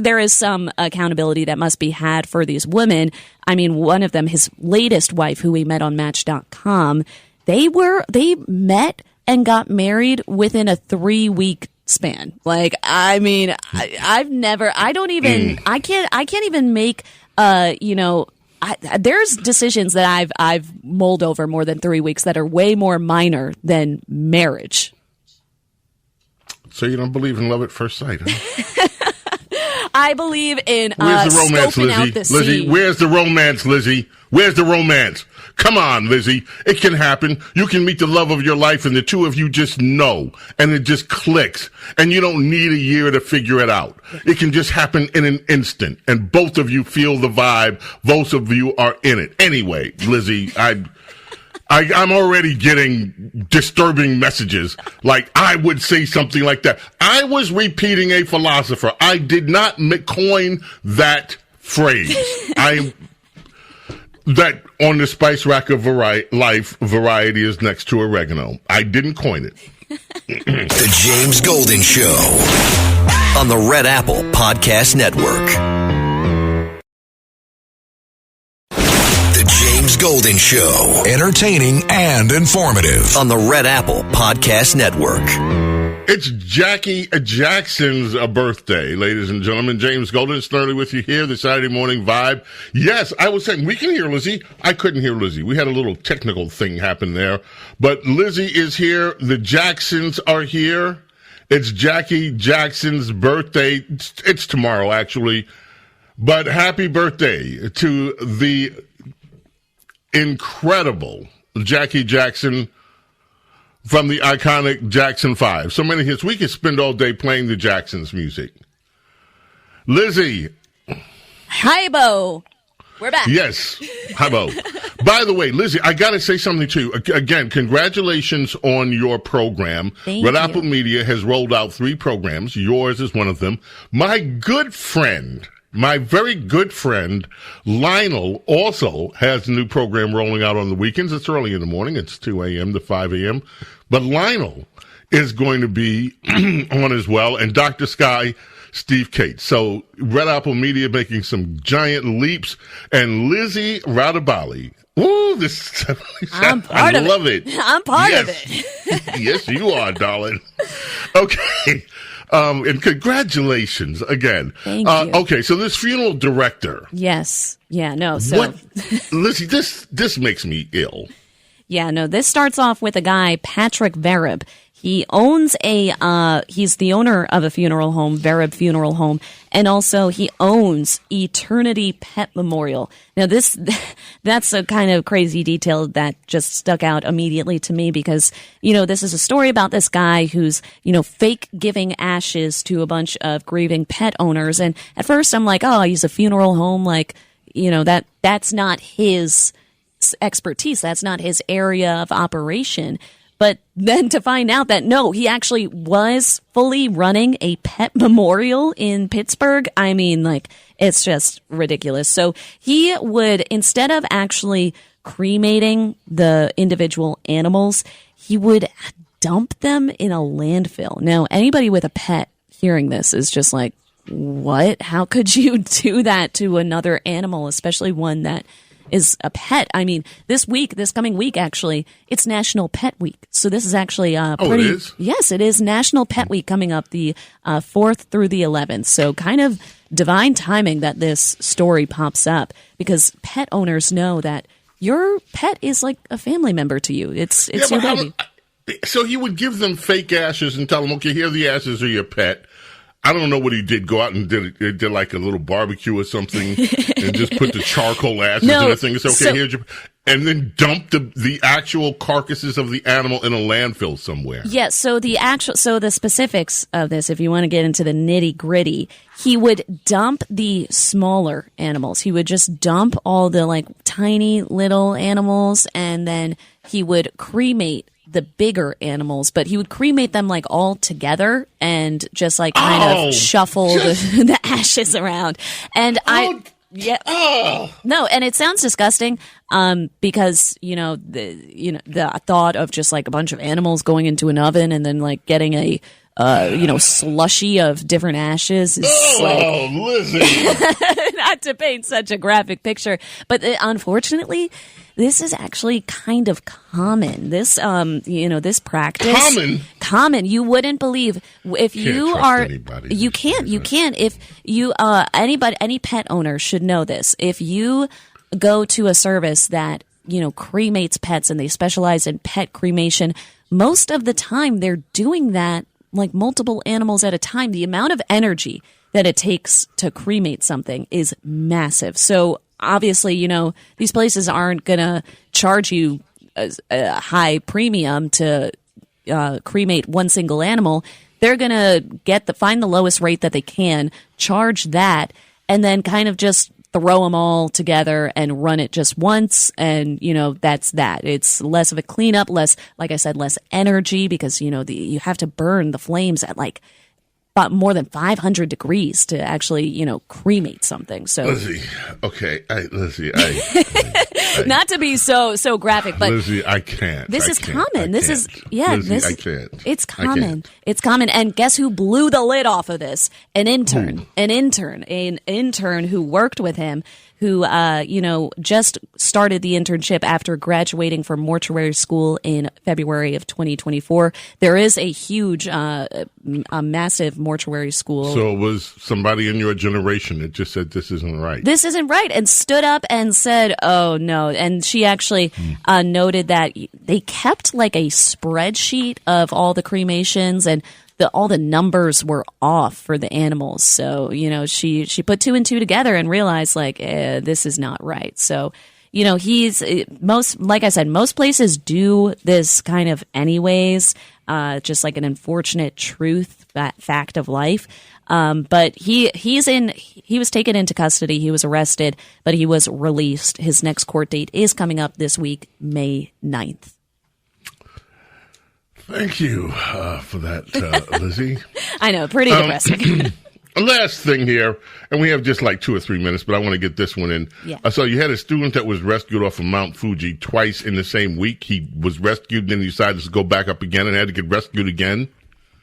there is some accountability that must be had for these women. I mean, one of them, his latest wife, who we met on Match.com, they met and got married within a 3-week span. I can't even make, there's decisions that I've mulled over more than 3 weeks that are way more minor than marriage. So you don't believe in love at first sight, huh? I believe in where's the romance, scoping Lizzie? out the Lizzie, scene. where's the romance, Lizzie? Where's the romance? Come on, Lizzie. It can happen. You can meet the love of your life and the two of you just know. And it just clicks. And you don't need a year to figure it out. It can just happen in an instant. And both of you feel the vibe. Both of you are in it. Anyway, Lizzie, I'm already getting disturbing messages. Like, I would say something like that. I was repeating a philosopher. I did not coin that phrase. That on the spice rack of life, variety is next to oregano. I didn't coin it. The James Golden Show on the Red Apple Podcast Network. James Golden Show. Entertaining and informative on the Red Apple Podcast Network. It's Jackie Jackson's birthday, ladies and gentlemen. James Golden, Snerdley with you here, the Saturday morning vibe. Yes, I was saying we can hear Lizzie. I couldn't hear Lizzie. We had a little technical thing happen there. But Lizzie is here. The Jacksons are here. It's Jackie Jackson's birthday. It's tomorrow, actually. But happy birthday to the incredible Jackie Jackson from the iconic Jackson 5. So many hits. We could spend all day playing the Jacksons' music. Lizzie. Hi, Bo. We're back. Yes. Hi, Bo. By the way, Lizzie, I got to say something to you. Again, congratulations on your program. Thank Red you. Apple Media has rolled out 3 programs. Yours is one of them. My good friend, my very good friend, Lionel, also has a new program rolling out on the weekends. It's early in the morning. It's 2 a.m. to 5 a.m. But Lionel is going to be on as well. And Dr. Sky, Steve Cates. So Red Apple Media making some giant leaps. And Lizzie Radabali. Ooh, this I'm part I of love it. it. I'm part Yes. of it. Yes, you are, darling. Okay. And congratulations again. Thank you. Okay, so this funeral director. Yes. Yeah, no. So What? Lizzie, this makes me ill. Yeah, no, this starts off with a guy, Patrick Vereb. He owns he's the owner of a funeral home, Vereb Funeral Home, and also he owns Eternity Pet Memorial. Now that's a kind of crazy detail that just stuck out immediately to me because, this is a story about this guy who's, fake giving ashes to a bunch of grieving pet owners. And at first I'm like, oh, he's a funeral home. Like, that's not his expertise. That's not his area of operation. But then to find out that, no, he actually was fully running a pet memorial in Pittsburgh. I mean, like, it's just ridiculous. So he would, instead of actually cremating the individual animals, he would dump them in a landfill. Now, anybody with a pet hearing this is just like, what? How could you do that to another animal, especially one that is a pet? I mean, this coming week, actually, it's National Pet Week. So this is actually pretty. It is? Yes, it is National Pet Week coming up the 4th through the 11th. So kind of divine timing that this story pops up, because pet owners know that your pet is like a family member to you. It's your baby. So he would give them fake ashes and tell them, okay, here are the ashes of your pet. I don't know what he did. Go out and did like a little barbecue or something and just put the charcoal ashes in the thing and say, okay, here's your... And then dump the actual carcasses of the animal in a landfill somewhere. Yes, so the specifics of this, if you want to get into the nitty gritty, he would dump the smaller animals. He would just dump all the like tiny little animals, and then he would cremate the bigger animals, but he would cremate them like all together and just like kind of shuffle the ashes around. And no, and it sounds disgusting, because the thought of just like a bunch of animals going into an oven and then like getting a slushy of different ashes is Lizzie. Not to paint such a graphic picture, but unfortunately, this is actually kind of common. This, this practice. Common. You wouldn't believe if you are. Anybody. You can't. If you, any pet owner should know this. If you go to a service that cremates pets and they specialize in pet cremation, most of the time they're doing that like multiple animals at a time. The amount of energy that it takes to cremate something is massive. So obviously, these places aren't going to charge you a high premium to cremate one single animal. They're going to find the lowest rate that they can, charge that, and then kind of just throw them all together and run it just once. And, that's that. It's less of a cleanup, less, like I said, less energy, because, you have to burn the flames at like more than 500 degrees to actually, cremate something. So, Lizzie, okay, Lizzie, not to be so graphic, but Lizzie, I can't. This is common. Lizzie, I can't. It's common. It's common. And guess who blew the lid off of this? An intern who worked with him, who, just started the internship after graduating from mortuary school in February of 2024. There is a huge, a massive mortuary school. So it was somebody in your generation that just said, this isn't right. This isn't right, and stood up and said, oh, no. And she actually noted that they kept like a spreadsheet of all the cremations, and all the numbers were off for the animals. So, she put two and two together and realized like, this is not right. So, like I said, most places do this kind of anyways, just like an unfortunate fact of life. But he was taken into custody. He was arrested, but he was released. His next court date is coming up this week, May 9th. Thank you for that, Lizzie. I know, pretty depressing. Last thing here, and we have just like 2 or 3 minutes, but I want to get this one in. Yeah. So you had a student that was rescued off of Mount Fuji twice in the same week. He was rescued, then he decided to go back up again and had to get rescued again.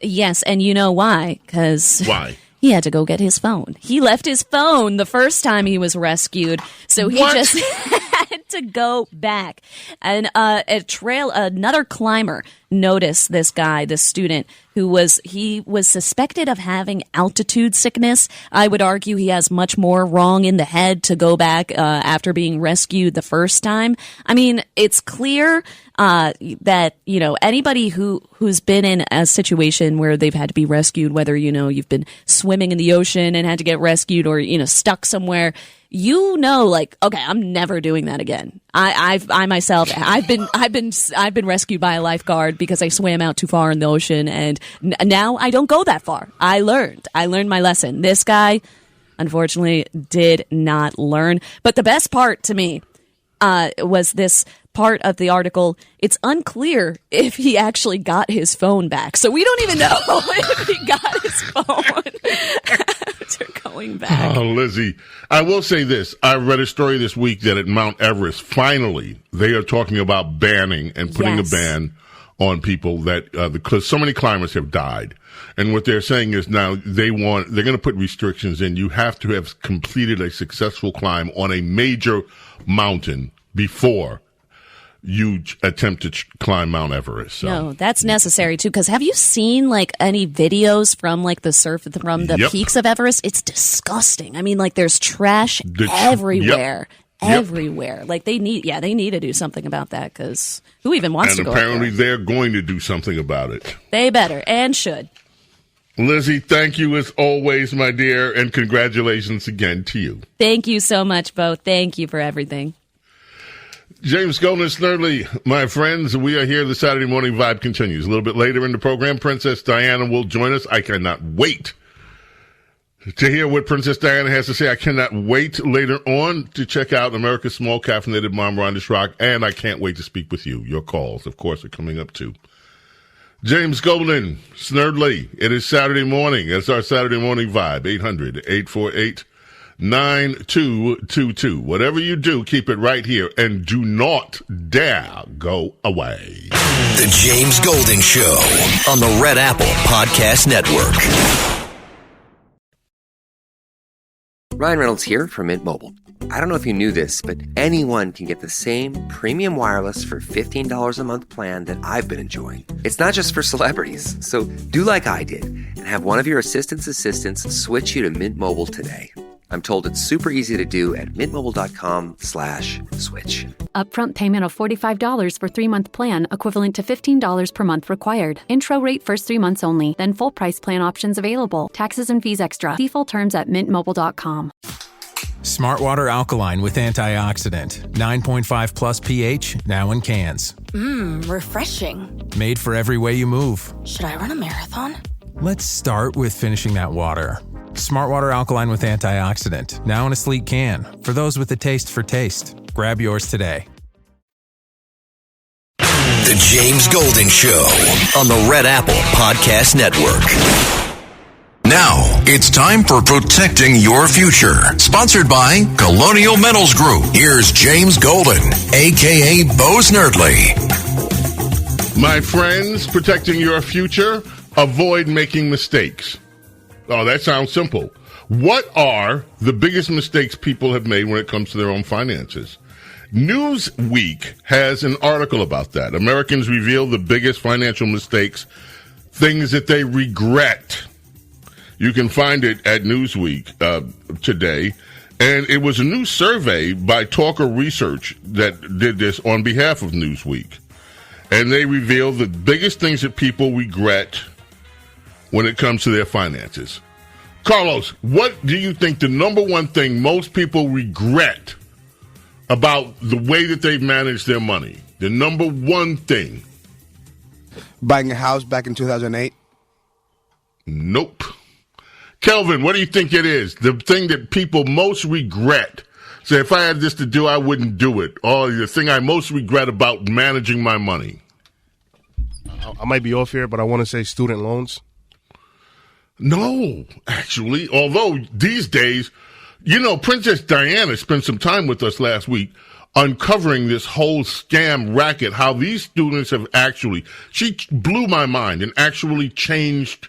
Yes, and you know why? Why? He had to go get his phone. He left his phone the first time he was rescued, so he just had to go back. And another climber noticed this guy, this student, who was suspected of having altitude sickness. I would argue he has much more wrong in the head to go back after being rescued the first time. I mean, it's clear that, anybody who's been in a situation where they've had to be rescued, whether, you've been swimming in the ocean and had to get rescued, or, stuck somewhere, like, okay, I'm never doing that again. I've been rescued by a lifeguard because I swam out too far in the ocean, and now I don't go that far. I learned my lesson. This guy, unfortunately, did not learn. But the best part to me was this part of the article, it's unclear if he actually got his phone back. So we don't even know if he got his phone after going back. Oh, Lizzie, I will say this. I read a story this week that at Mount Everest, finally, they are talking about banning and putting a ban on people that because so many climbers have died. And what they're saying is now they're going to put restrictions in. You have to have completed a successful climb on a major mountain before you attempt to climb Mount Everest. So. No, that's necessary too. Because have you seen like any videos from like the peaks of Everest? It's disgusting. I mean, like there's trash everywhere. Everywhere. Like they need to do something about that because who even wants to go? And apparently they're going to do something about it. They better and should. Lizzie, thank you as always, my dear, and congratulations again to you. Thank you so much, Bo. Thank you for everything. James Golden, Snerdley, my friends, we are here. The Saturday Morning Vibe continues. A little bit later in the program, Princess Diana will join us. I cannot wait to hear what Princess Diana has to say. I cannot wait later on to check out America's Small Caffeinated Mom, Rhonda Schrock, and I can't wait to speak with you. Your calls, of course, are coming up too. James Golden, Snerdley, it is Saturday morning. It's our Saturday Morning Vibe, 800-848-9222. Whatever you do, keep it right here and do not dare go away. The James Golden Show on the Red Apple Podcast Network. Ryan Reynolds here from Mint Mobile. I don't know if you knew this, but anyone can get the same premium wireless for $15 a month plan that I've been enjoying. It's not just for celebrities. So do like I did and have one of your assistants switch you to Mint Mobile today. I'm told it's super easy to do at mintmobile.com/switch. Upfront payment of $45 for 3-month plan, equivalent to $15 per month required. Intro rate first 3 months only, then full price plan options available. Taxes and fees extra. See full terms at mintmobile.com. Smart Water Alkaline with antioxidant. 9.5 plus pH, now in cans. Refreshing. Made for every way you move. Should I run a marathon? Let's start with finishing that water. Smart Water Alkaline with antioxidant, now in a sleek can. For those with a taste for taste. Grab yours today. The James Golden Show on the Red Apple Podcast Network. Now, it's time for Protecting Your Future, sponsored by Colonial Metals Group. Here's James Golden, a.k.a. Bo Snerdley. My friends, protecting your future, avoid making mistakes. Oh, that sounds simple. What are the biggest mistakes people have made when it comes to their own finances? Newsweek has an article about that. Americans reveal the biggest financial mistakes, things that they regret. You can find it at Newsweek today. And it was a new survey by Talker Research that did this on behalf of Newsweek. And they revealed the biggest things that people regret when it comes to their finances. Carlos, what do you think the number one thing most people regret about the way that they've managed their money? The number one thing. Buying a house back in 2008? Nope. Kelvin, what do you think it is? The thing that people most regret. Say, if I had this to do, I wouldn't do it. Or the thing I most regret about managing my money. I might be off here, but I want to say student loans. No, actually. Although these days, you know, Princess Diana spent some time with us last week uncovering this whole scam racket, how these students have she blew my mind and actually changed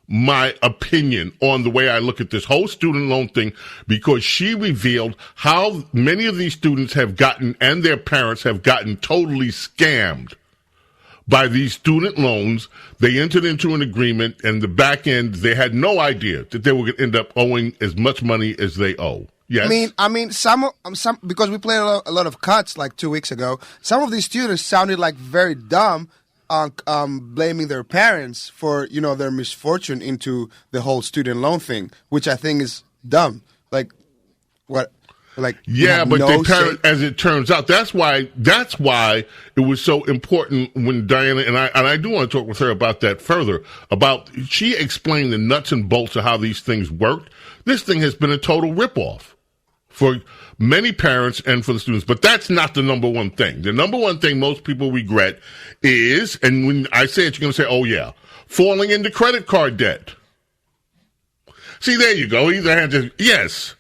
my opinion on the way I look at this whole student loan thing, because she revealed how many of these students have gotten, and their parents have gotten, totally scammed by these student loans. They entered into an agreement, and the back end, they had no idea that they were going to end up owing as much money as they owe. Yes. I mean, some because we played a lot of cuts like 2 weeks ago. Some of these students sounded like very dumb, blaming their parents for their misfortune into the whole student loan thing, which I think is dumb. Like, what? Like, yeah, but as it turns out, that's why it was so important when Diana and I do want to talk with her about that further. She explained the nuts and bolts of how these things worked. This thing has been a total ripoff. for many parents and for the students. But that's not the number one thing. The number one thing most people regret is, and when I say it, you're going to say, oh, yeah, falling into credit card debt. See, there you go. Yes.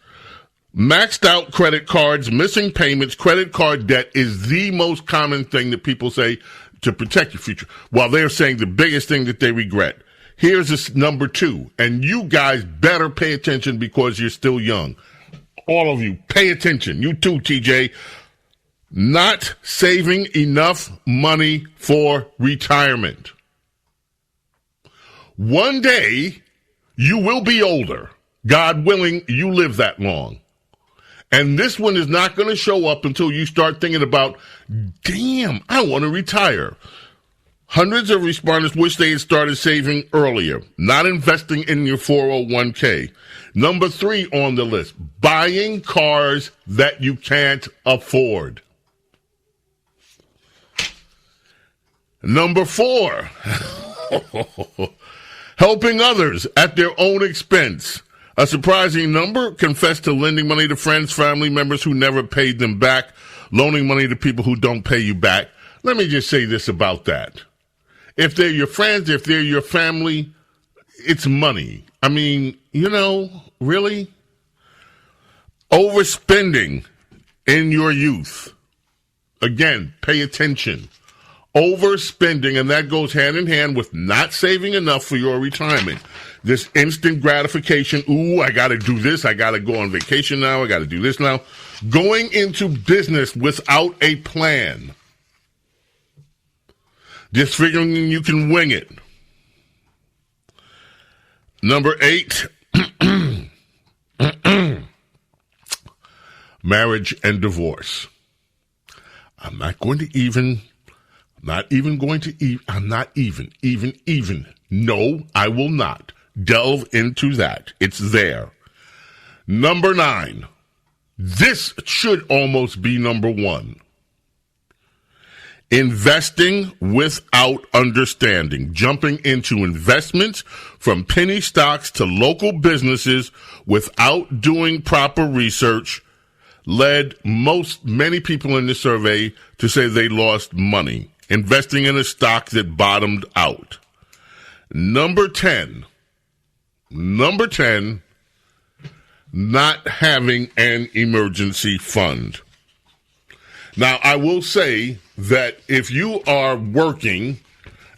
Maxed out credit cards, missing payments, credit card debt is the most common thing that people say to protect your future, while they're saying the biggest thing that they regret. Here's this number 2, and you guys better pay attention because you're still young. All of you, pay attention. You too, TJ. Not saving enough money for retirement. One day, you will be older. God willing, you live that long. And this one is not going to show up until you start thinking about, damn, I want to retire. Hundreds of respondents wish they had started saving earlier, not investing in your 401k. Number 3 on the list, buying cars that you can't afford. Number 4, helping others at their own expense. A surprising number confessed to lending money to friends, family members who never paid them back, loaning money to people who don't pay you back. Let me just say this about that. If they're your friends, if they're your family, it's money. I mean, really? Overspending in your youth. Again, pay attention. Overspending, and that goes hand in hand with not saving enough for your retirement. This instant gratification, ooh, I got to do this, I got to go on vacation now, I got to do this now. Going into business without a plan. Just figuring you can wing it. Number 8, marriage and divorce. I'm not even going to No, I will not delve into that. It's there. Number 9. This should almost be number 1. Investing without understanding. Jumping into investments from penny stocks to local businesses without doing proper research led many people in the survey to say they lost money. Investing in a stock that bottomed out. Number 10, not having an emergency fund. Now, I will say that if you are working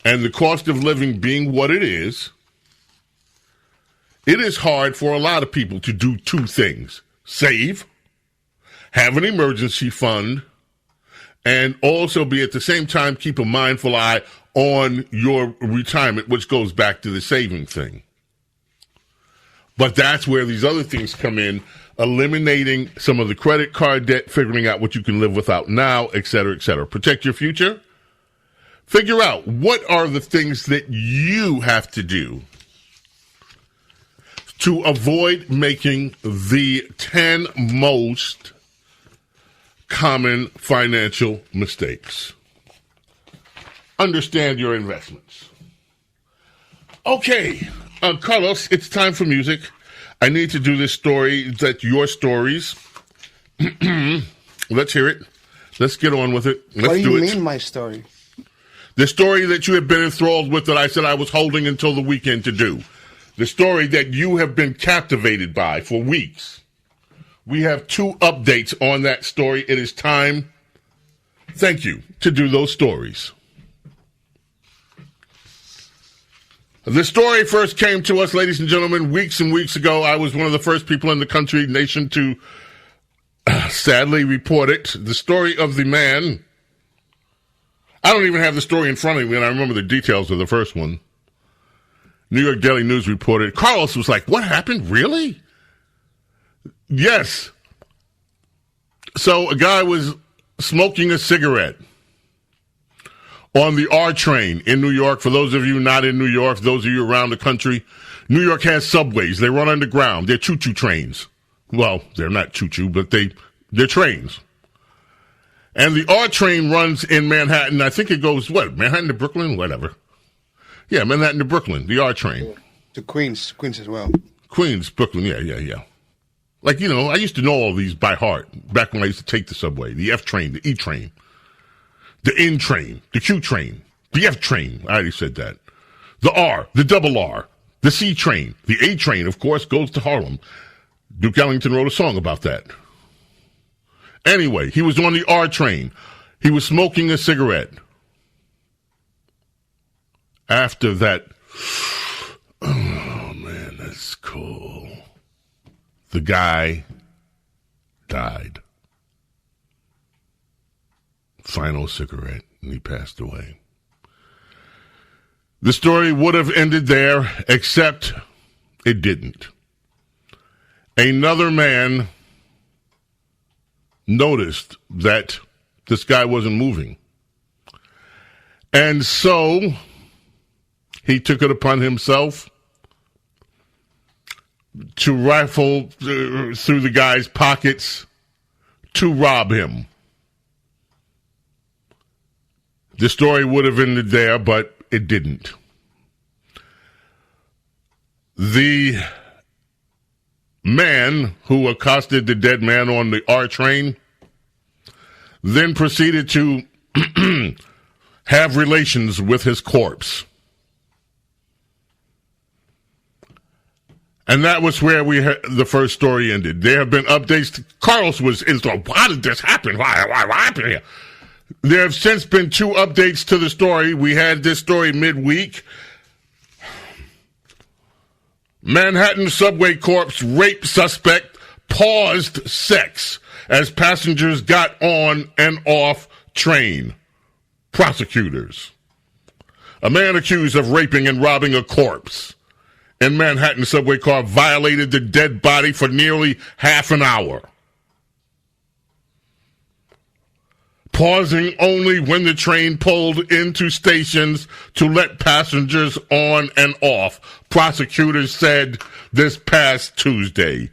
and the cost of living being what it is hard for a lot of people to do 2 things. Save, have an emergency fund, and also be at the same time keep a mindful eye on your retirement, which goes back to the saving thing. But that's where these other things come in, eliminating some of the credit card debt, figuring out what you can live without now, et cetera, et cetera. Protect your future. Figure out what are the things that you have to do to avoid making the 10 most common financial mistakes. Understand your investments. Okay, Carlos, it's time for music. I need to do this story. That's your stories. Let's hear it. Let's get on with it. What do you mean, my story? The story that you have been enthralled with that I said I was holding until the weekend to do. The story that you have been captivated by for weeks. We have 2 updates on that story. It is time, thank you, to do those stories. The story first came to us, ladies and gentlemen, weeks and weeks ago. I was one of the first people in the nation to sadly report it. The story of the man. I don't even have the story in front of me, and I remember the details of the first one. New York Daily News reported. Carlos was like, what happened? Really? Yes. So a guy was smoking a cigarette on the R train in New York. For those of you not in New York, those of you around the country, New York has subways. They run underground. They're choo-choo trains. Well, they're not choo-choo, but they're trains. And the R train runs in Manhattan. I think it goes, Manhattan to Brooklyn? Whatever. Yeah, Manhattan to Brooklyn, the R train. To Queens as well. Queens, Brooklyn, yeah. Like, I used to know all these by heart back when I used to take the subway, the F train, the E train, the N train, the Q train, the F train. I already said that. The R, the double R, the C train, the A train, of course, goes to Harlem. Duke Ellington wrote a song about that. Anyway, he was on the R train. He was smoking a cigarette. After that, oh man, that's cool. The guy died. Final cigarette, and he passed away. The story would have ended there, except it didn't. Another man noticed that this guy wasn't moving. And so he took it upon himself to rifle through the guy's pockets to rob him. The story would have ended there, but it didn't. The man who accosted the dead man on the R train then proceeded to have relations with his corpse. And that was where the first story ended. There have been updates. Carlos was why did this happen? Why happened here? There have since been 2 updates to the story. We had this story midweek. Manhattan subway corpse rape suspect paused sex as passengers got on and off train. Prosecutors. A man accused of raping and robbing a corpse in Manhattan subway car violated the dead body for nearly half an hour. Pausing only when the train pulled into stations to let passengers on and off, prosecutors said this past Tuesday.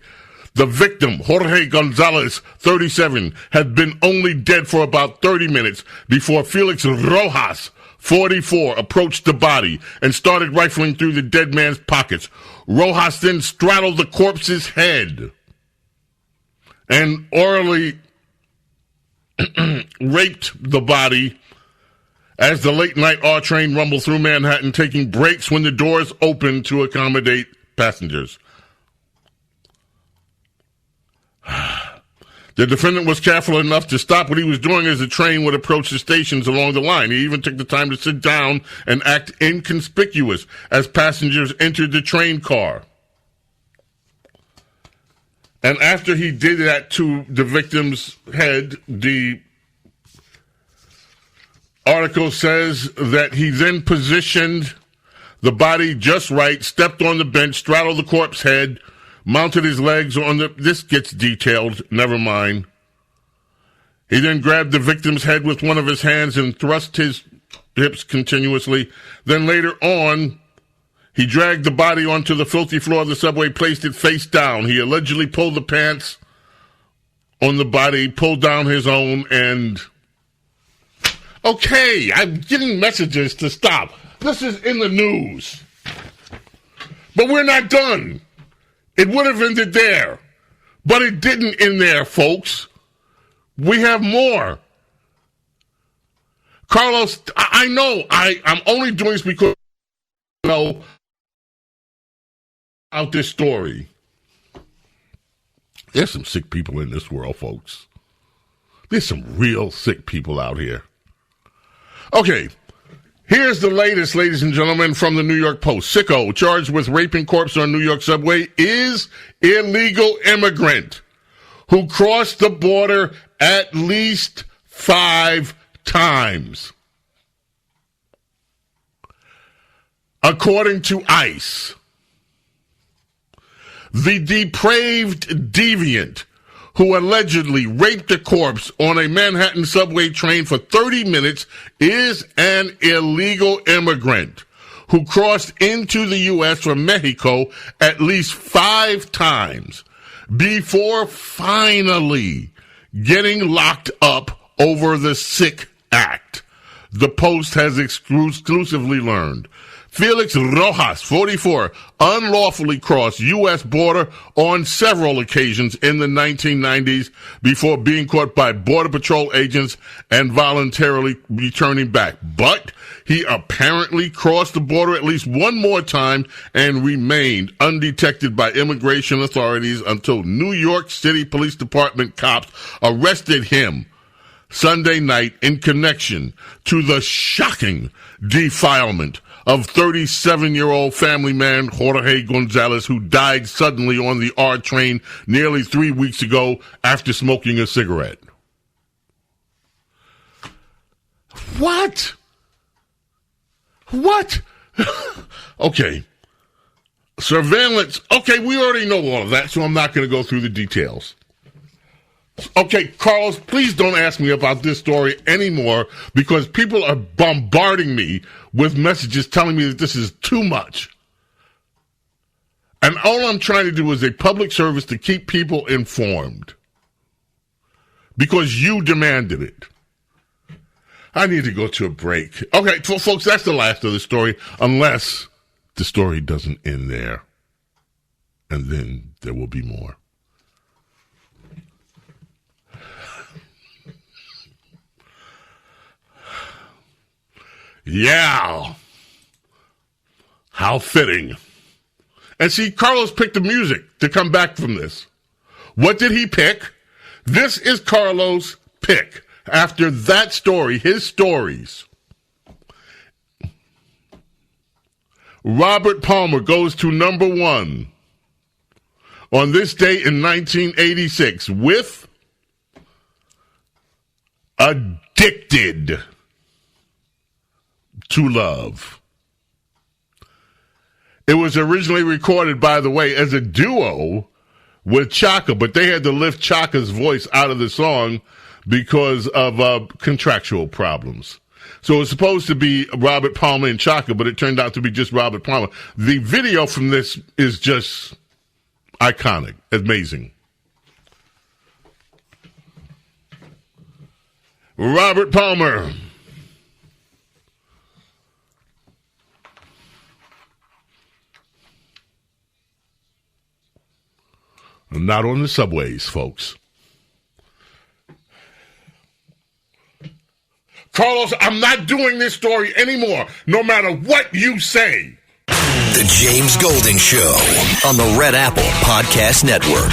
The victim, Jorge Gonzalez, 37, had been only dead for about 30 minutes before Felix Rojas, 44, approached the body and started rifling through the dead man's pockets. Rojas then straddled the corpse's head and orally raped the body as the late-night R train rumbled through Manhattan, taking breaks when the doors opened to accommodate passengers. The defendant was careful enough to stop what he was doing as the train would approach the stations along the line. He even took the time to sit down and act inconspicuous as passengers entered the train car. And after he did that to the victim's head, the article says that he then positioned the body just right, stepped on the bench, straddled the corpse head, mounted his legs on the... This gets detailed, never mind. He then grabbed the victim's head with one of his hands and thrust his hips continuously. Then later on, he dragged the body onto the filthy floor of the subway, placed it face down. He allegedly pulled the pants on the body, pulled down his own, and... Okay, I'm getting messages to stop. This is in the news. But we're not done. It would have ended there. But it didn't end there, folks. We have more. Carlos, I know I'm only doing this because I know about this story. There's some sick people in this world, folks. There's some real sick people out here. Okay, here's the latest, ladies and gentlemen, from the New York Post. Sicko, charged with raping corpse on New York subway, is illegal immigrant who crossed the border at least 5 times. According to ICE, the depraved deviant who allegedly raped a corpse on a Manhattan subway train for 30 minutes is an illegal immigrant who crossed into the U.S. from Mexico at least 5 times before finally getting locked up over the sick act. The Post has exclusively learned. Felix Rojas, 44, unlawfully crossed U.S. border on several occasions in the 1990s before being caught by Border Patrol agents and voluntarily returning back. But he apparently crossed the border at least one more time and remained undetected by immigration authorities until New York City Police Department cops arrested him Sunday night in connection to the shocking defilement of 37-year-old family man Jorge Gonzalez, who died suddenly on the R train nearly 3 weeks ago after smoking a cigarette. What? Okay. Surveillance. Okay, we already know all of that, so I'm not going to go through the details. Okay, Carlos, please don't ask me about this story anymore because people are bombarding me with messages telling me that this is too much. And all I'm trying to do is a public service to keep people informed because you demanded it. I need to go to a break. Okay, folks, that's the last of the story, unless the story doesn't end there. And then there will be more. Yeah. How fitting. And see, Carlos picked the music to come back from this. What did he pick? This is Carlos' pick. After that story, his stories. Robert Palmer goes to number 1 on this day in 1986 with Addicted to Love. It was originally recorded, by the way, as a duo with Chaka, but they had to lift Chaka's voice out of the song because of contractual problems. So it was supposed to be Robert Palmer and Chaka, but it turned out to be just Robert Palmer. The video from this is just iconic, amazing. Robert Palmer. Not on the subways, folks. Carlos, I'm not doing this story anymore, no matter what you say. The James Golden Show on the Red Apple Podcast Network.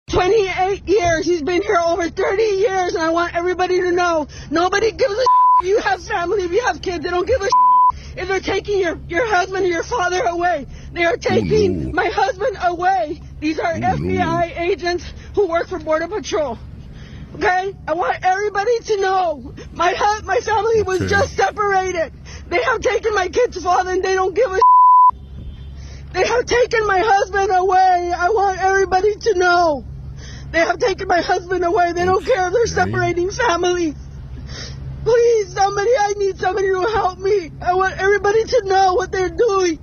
28 years. He's been here over 30 years, and I want everybody to know, nobody gives a if you have family, if you have kids, they don't give a if they're taking your husband or your father away. They are taking my husband away. These are FBI agents who work for Border Patrol. Okay? I want everybody to know my family was just separated. They have taken my kid's father and they don't give a They have taken my husband away. I want everybody to know. They have taken my husband away. They don't care if they're separating families. Please, I need somebody to help me. I want everybody to know what they're doing.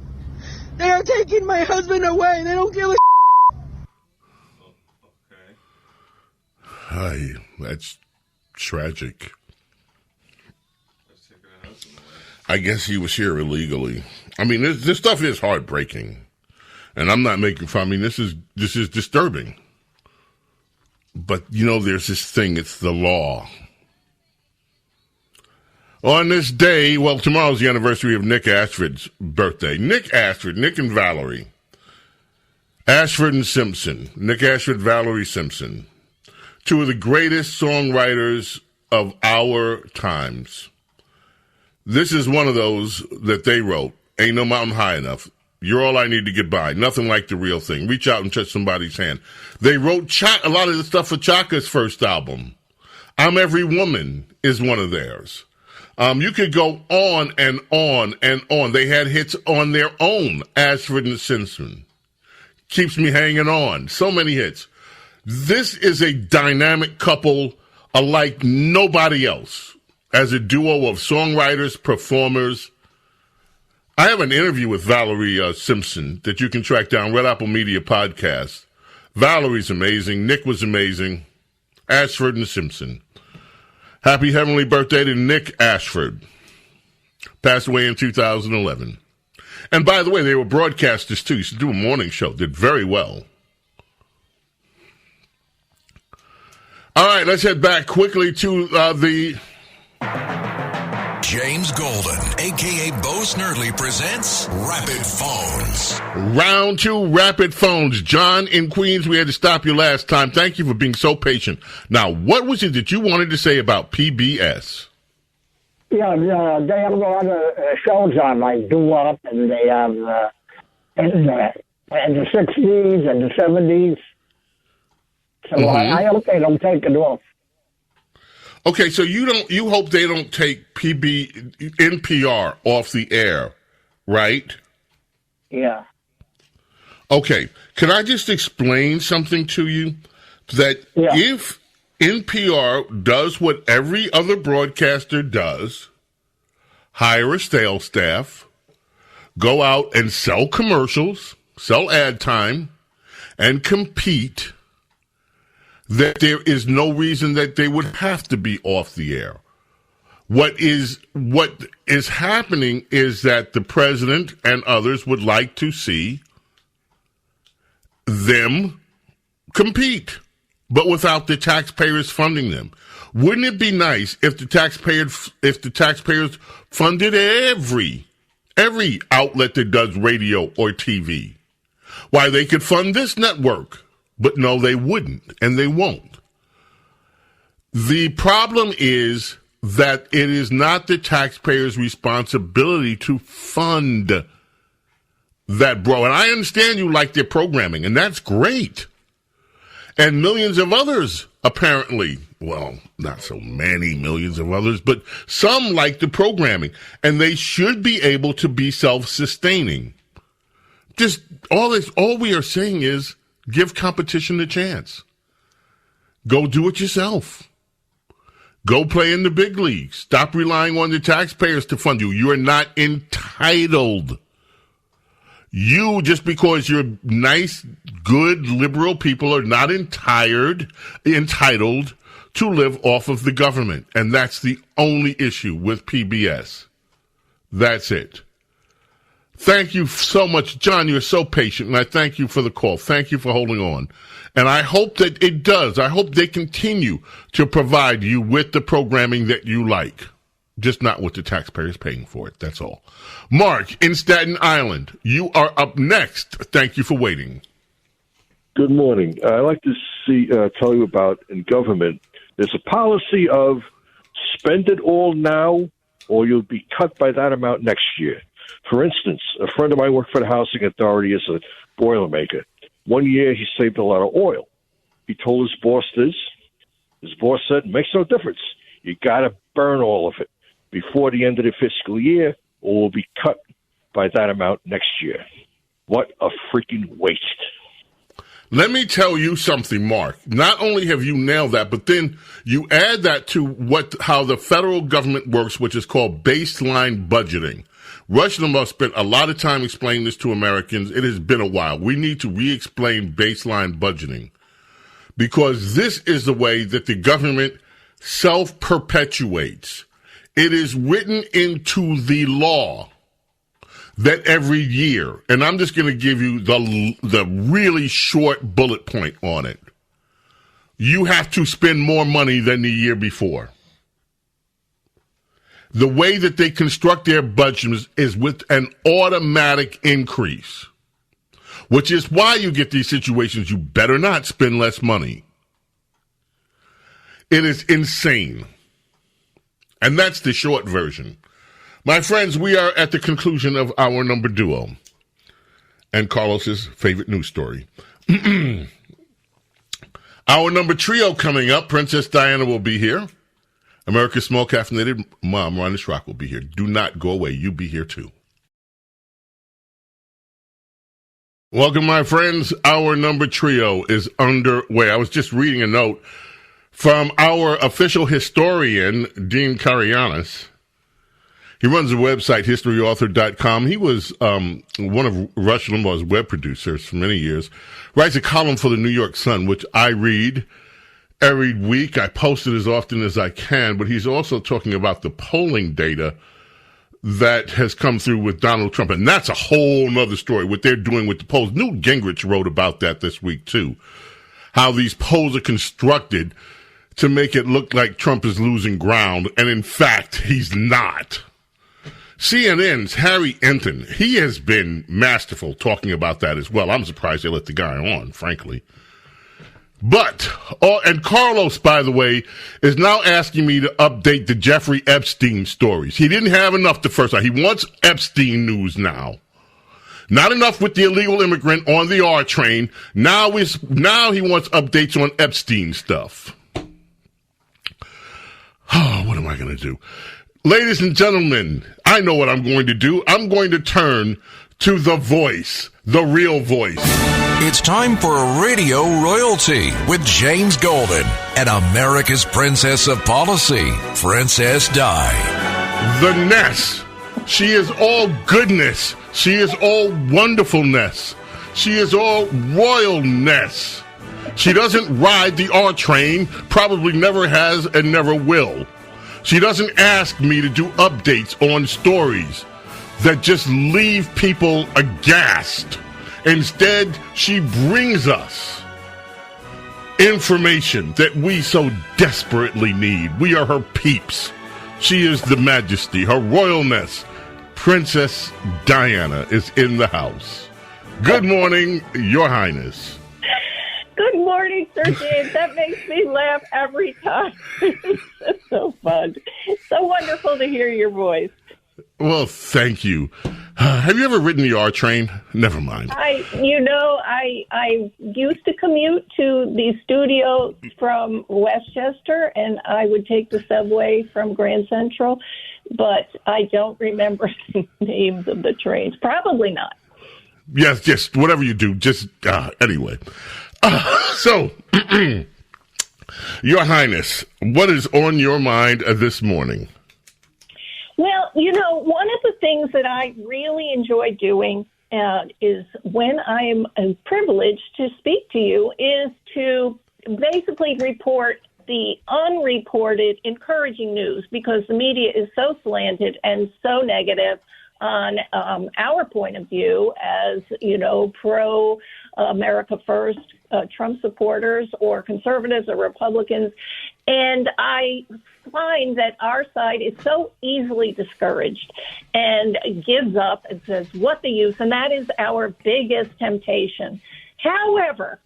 They are taking my husband away. They don't give a Hi, that's tragic. I guess he was here illegally. I mean, this stuff is heartbreaking, and I'm not making fun. I mean, this is disturbing. But there's this thing. It's the law. On this day, well, tomorrow's the anniversary of Nick Ashford's birthday. Nick Ashford, Nick and Valerie. Ashford and Simpson. Nick Ashford, Valerie Simpson. Two of the greatest songwriters of our times. This is one of those that they wrote. Ain't no mountain high enough. You're all I need to get by. Nothing like the real thing. Reach out and touch somebody's hand. They wrote a lot of the stuff for Chaka's first album. I'm Every Woman is one of theirs. You could go on and on and on. They had hits on their own, Ashford and Simpson. Keeps Me Hanging On. So many hits. This is a dynamic couple alike nobody else. As a duo of songwriters, performers. I have an interview with Valerie Simpson that you can track down, Red Apple Media Podcast. Valerie's amazing. Nick was amazing. Ashford and Simpson. Happy heavenly birthday to Nick Ashford. Passed away in 2011. And by the way, they were broadcasters too. Used to do a morning show. Did very well. All right, let's head back quickly to the... James Golden, a.k.a. Bo Snerdley, presents Rapid Phones. Round 2, Rapid Phones. John in Queens, we had to stop you last time. Thank you for being so patient. Now, what was it that you wanted to say about PBS? Yeah, they have a lot of shows on, like Do Up, and they have in the 60s and the 70s. So I hope they don't take it off. Okay, so you hope they don't take NPR off the air, right? Yeah. Okay, can I just explain something to you? That if NPR does what every other broadcaster does, hire a sales staff, go out and sell commercials, sell ad time, and compete, that there is no reason that they would have to be off the air. What is happening is that the president and others would like to see them compete, but without the taxpayers funding them. Wouldn't it be nice if the taxpayers funded every outlet that does radio or TV? Why, they could fund this network. But no, they wouldn't, and they won't. The problem is that it is not the taxpayers' responsibility to fund that, bro. And I understand you like their programming, and that's great. And millions of others, apparently, well, not so many millions of others, but some like the programming, and they should be able to be self-sustaining. Just all we are saying is, give competition a chance. Go do it yourself. Go play in the big leagues. Stop relying on the taxpayers to fund you. You are not entitled. You, just because you're nice, good, liberal people, are not entitled to live off of the government. And that's the only issue with PBS. That's it. Thank you so much, John. You're so patient, and I thank you for the call. Thank you for holding on. And I hope that it does. I hope they continue to provide you with the programming that you like, just not with the taxpayers paying for it. That's all. Mark in Staten Island, you are up next. Thank you for waiting. Good morning. I'd like to tell you about in government. There's a policy of spend it all now, or you'll be cut by that amount next year. For instance, a friend of mine worked for the Housing Authority as a Boilermaker. One year, he saved a lot of oil. He told his boss this. His boss said, makes no difference. You got to burn all of it before the end of the fiscal year, or we'll be cut by that amount next year. What a freaking waste. Let me tell you something, Mark. Not only have you nailed that, but then you add that to how the federal government works, which is called baseline budgeting. Rush Limbaugh spent a lot of time explaining this to Americans. It has been a while. We need to re-explain baseline budgeting, because this is the way that the government self-perpetuates. It is written into the law that every year, and I'm just going to give you the really short bullet point on it, you have to spend more money than the year before. The way that they construct their budgets is with an automatic increase, which is why you get these situations. You better not spend less money. It is insane. And that's the short version. My friends, we are at the conclusion of our number duo and Carlos's favorite news story. Our number trio coming up. Princess Diana will be here. America's small caffeinated mom, Ron Schrock, will be here. Do not go away. You be here too. Welcome, my friends. Our number trio is underway. I was just reading a note from our official historian, Dean Karayanis. He runs the website, historyauthor.com. He was one of Rush Limbaugh's web producers for many years. Writes a column for the New York Sun, which I read. every week. I post it as often as I can, but he's also talking about the polling data that has come through with Donald Trump. And that's a whole nother story, what they're doing with the polls. Newt Gingrich wrote about that this week, too. How these polls are constructed to make it look like Trump is losing ground. And in fact, he's not. CNN's Harry Enton, he has been masterful talking about that as well. I'm surprised they let the guy on, frankly. But, and Carlos, by the way, is now asking me to update the Jeffrey Epstein stories. He didn't have enough the first time. He wants Epstein news now. Not enough with the illegal immigrant on the R train. Now he wants updates on Epstein stuff. Oh, what am I going to do? Ladies and gentlemen, I know what I'm going to do. I'm going to turn to the voice, the real voice. It's time for Radio Royalty with James Golden and America's Princess of Policy, Princess Di. The Ness. She is all goodness. She is all wonderfulness. She is all royalness. She doesn't ride the R train, probably never has and never will. She doesn't ask me to do updates on stories that just leave people aghast. Instead, she brings us information that we so desperately need. We are her peeps. She is the majesty, her royalness. Princess Diana is in the house. Good morning, Your Highness. Good morning, Sir James. That makes me laugh every time. It's so fun. So wonderful to hear your voice. Well, thank you. Have you ever ridden the R train? Never mind. I used to commute to the studio from Westchester, and I would take the subway from Grand Central, but I don't remember the names of the trains. Probably not. Yes, whatever you do, just, anyway. So, Your Highness, what is on your mind this morning? Well, one of the things that I really enjoy doing is when I am privileged to speak to you is to basically report the unreported encouraging news, because the media is so slanted and so negative on our point of view as, pro-America First Trump supporters or conservatives or Republicans. And I find that our side is so easily discouraged and gives up and says, what the use? And that is our biggest temptation. However,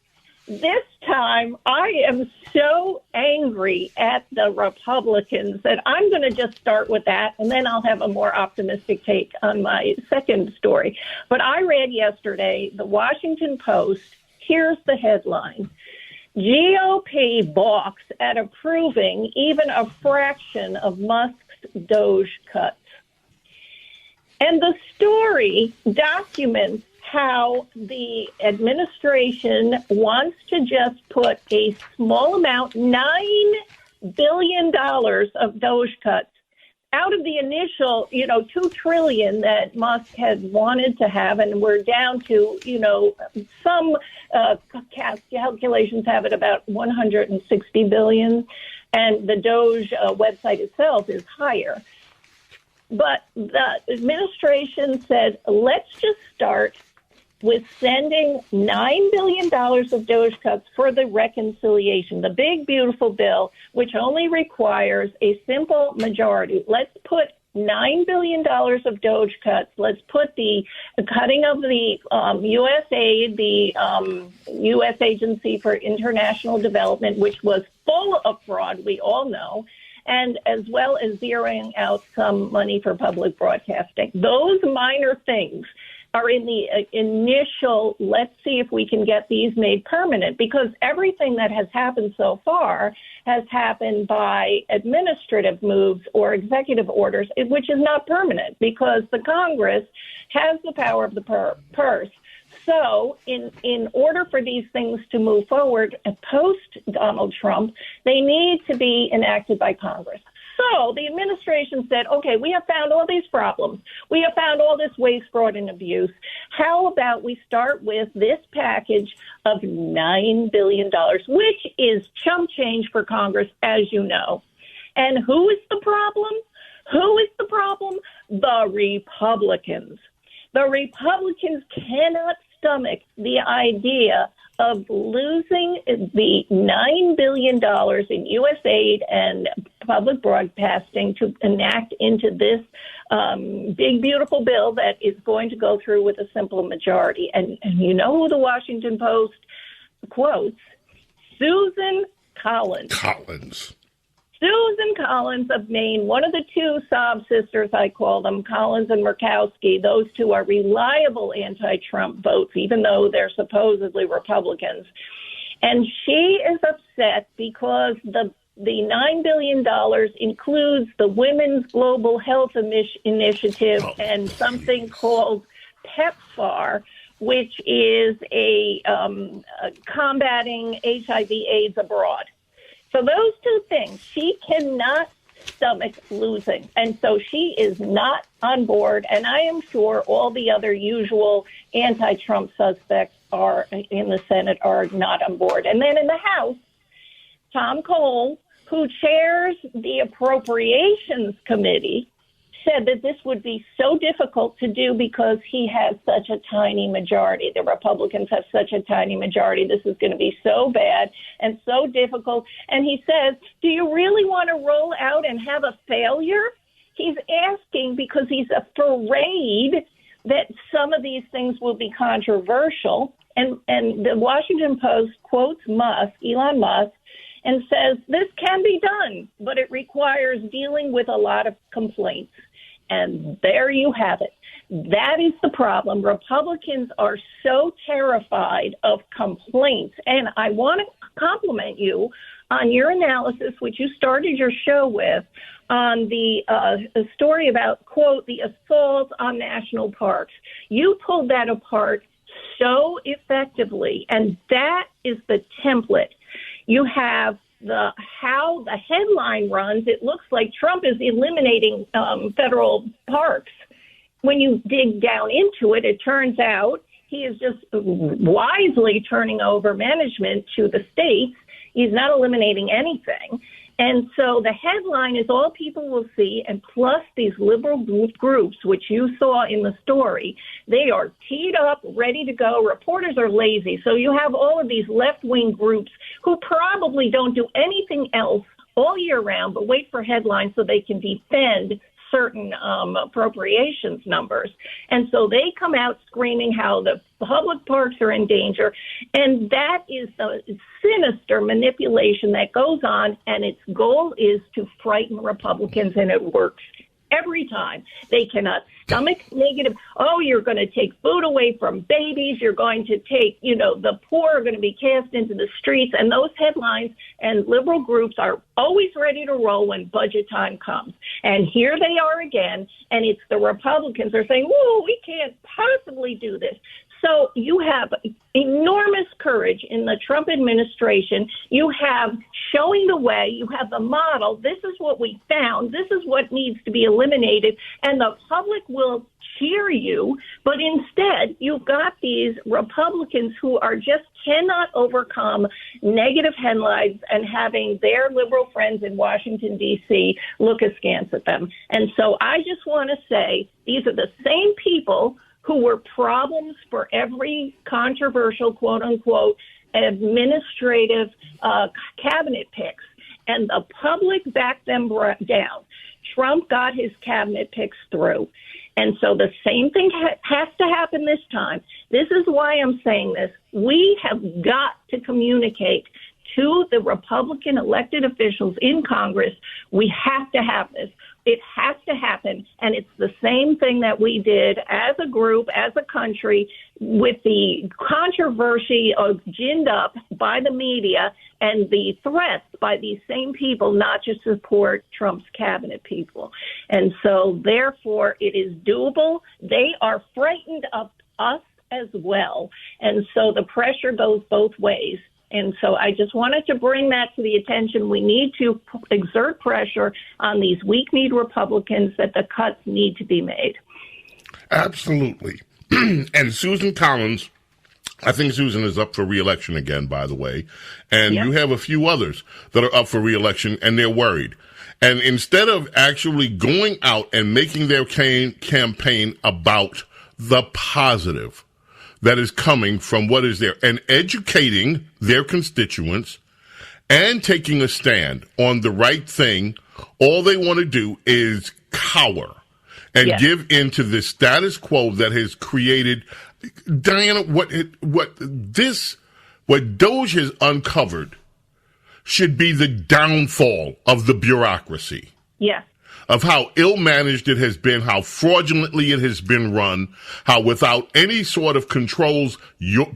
this time I am so angry at the Republicans that I'm going to just start with that, and then I'll have a more optimistic take on my second story. But I read yesterday the Washington Post. Here's the headline. GOP balks at approving even a fraction of Musk's Doge cuts. And the story documents how the administration wants to just put a small amount, $9 billion of Doge cuts, out of the initial, $2 trillion that Musk had wanted to have, and we're down to, some calculations have it about $160 billion, and the Doge website itself is higher. But the administration said, let's just start with sending $9 billion of Doge cuts for the reconciliation, the big, beautiful bill, which only requires a simple majority. Let's put $9 billion of Doge cuts. Let's put the cutting of the USAID, the U.S. Agency for International Development, which was full of fraud, we all know, and as well as zeroing out some money for public broadcasting. Those minor things are in the initial, let's see if we can get these made permanent, because everything that has happened so far has happened by administrative moves or executive orders, which is not permanent because the Congress has the power of the purse. So in order for these things to move forward post Donald Trump, they need to be enacted by Congress. So the administration said, okay, we have found all these problems. We have found all this waste, fraud, and abuse. How about we start with this package of $9 billion, which is chump change for Congress, as you know. And who is the problem? Who is the problem? The Republicans. The Republicans cannot stomach the idea of losing the $9 billion in U.S. aid and public broadcasting to enact into this big, beautiful bill that is going to go through with a simple majority. And you know who the Washington Post quotes? Susan Collins. Susan Collins of Maine, one of the two sob sisters, I call them, Collins and Murkowski. Those two are reliable anti-Trump votes, even though they're supposedly Republicans. And she is upset because the $9 billion includes the Women's Global Health Initiative and something called PEPFAR, which is a combating HIV/AIDS abroad. So those two things, she cannot stomach losing. And so she is not on board. And I am sure all the other usual anti-Trump suspects are in the Senate are not on board. And then in the House, Tom Cole, who chairs the Appropriations Committee, said that this would be so difficult to do because he has such a tiny majority. The Republicans have such a tiny majority. This is going to be so bad and so difficult. And he says, do you really want to roll out and have a failure? He's asking because he's afraid that some of these things will be controversial. And the Washington Post quotes Elon Musk, and says this can be done, but it requires dealing with a lot of complaints. And there you have it. That is the problem. Republicans are so terrified of complaints. And I want to compliment you on your analysis, which you started your show with, on the story about, quote, the assault on national parks. You pulled that apart so effectively. And that is the template. You have how the headline runs. It looks like Trump is eliminating federal parks. When you dig down into it, it turns out he is just wisely turning over management to the states. He's not eliminating anything. And so the headline is all people will see, and plus these liberal groups, which you saw in the story, they are teed up, ready to go. Reporters are lazy. So you have all of these left-wing groups who probably don't do anything else all year round but wait for headlines so they can defend certain appropriations numbers. And so they come out screaming how the public parks are in danger. And that is the sinister manipulation that goes on. And its goal is to frighten Republicans, and it works every time. They cannot stomach negative. Oh, you're going to take food away from babies. You're going to take, the poor are going to be cast into the streets. And those headlines and liberal groups are always ready to roll when budget time comes. And here they are again. And it's the Republicans are saying, whoa, we can't possibly do this. So you have enormous courage in the Trump administration. You have showing the way. You have the model. This is what we found. This is what needs to be eliminated. And the public will cheer you. But instead, you've got these Republicans who are just cannot overcome negative headlines and having their liberal friends in Washington, D.C. look askance at them. And so I just want to say these are the same people who were problems for every controversial, quote unquote, administrative cabinet picks. And the public backed them down. Trump got his cabinet picks through. And so the same thing has to happen this time. This is why I'm saying this. We have got to communicate to the Republican elected officials in Congress. We have to have this. It has to happen. And it's the same thing that we did as a group, as a country, with the controversy of ginned up by the media and the threats by these same people not to support Trump's cabinet people. And so, therefore, it is doable. They are frightened of us as well. And so the pressure goes both ways. And so I just wanted to bring that to the attention. We need to exert pressure on these weak-kneed Republicans that the cuts need to be made. Absolutely. And Susan Collins, I think Susan is up for re-election again, by the way. And you have a few others that are up for re-election, and they're worried. And instead of actually going out and making their campaign about the positive that is coming from what is there and educating their constituents and taking a stand on the right thing, all they want to do is cower and give into the status quo that has created, Diana, what Doge has uncovered should be the downfall of the bureaucracy. Yes. Of how ill-managed it has been, how fraudulently it has been run, how without any sort of controls,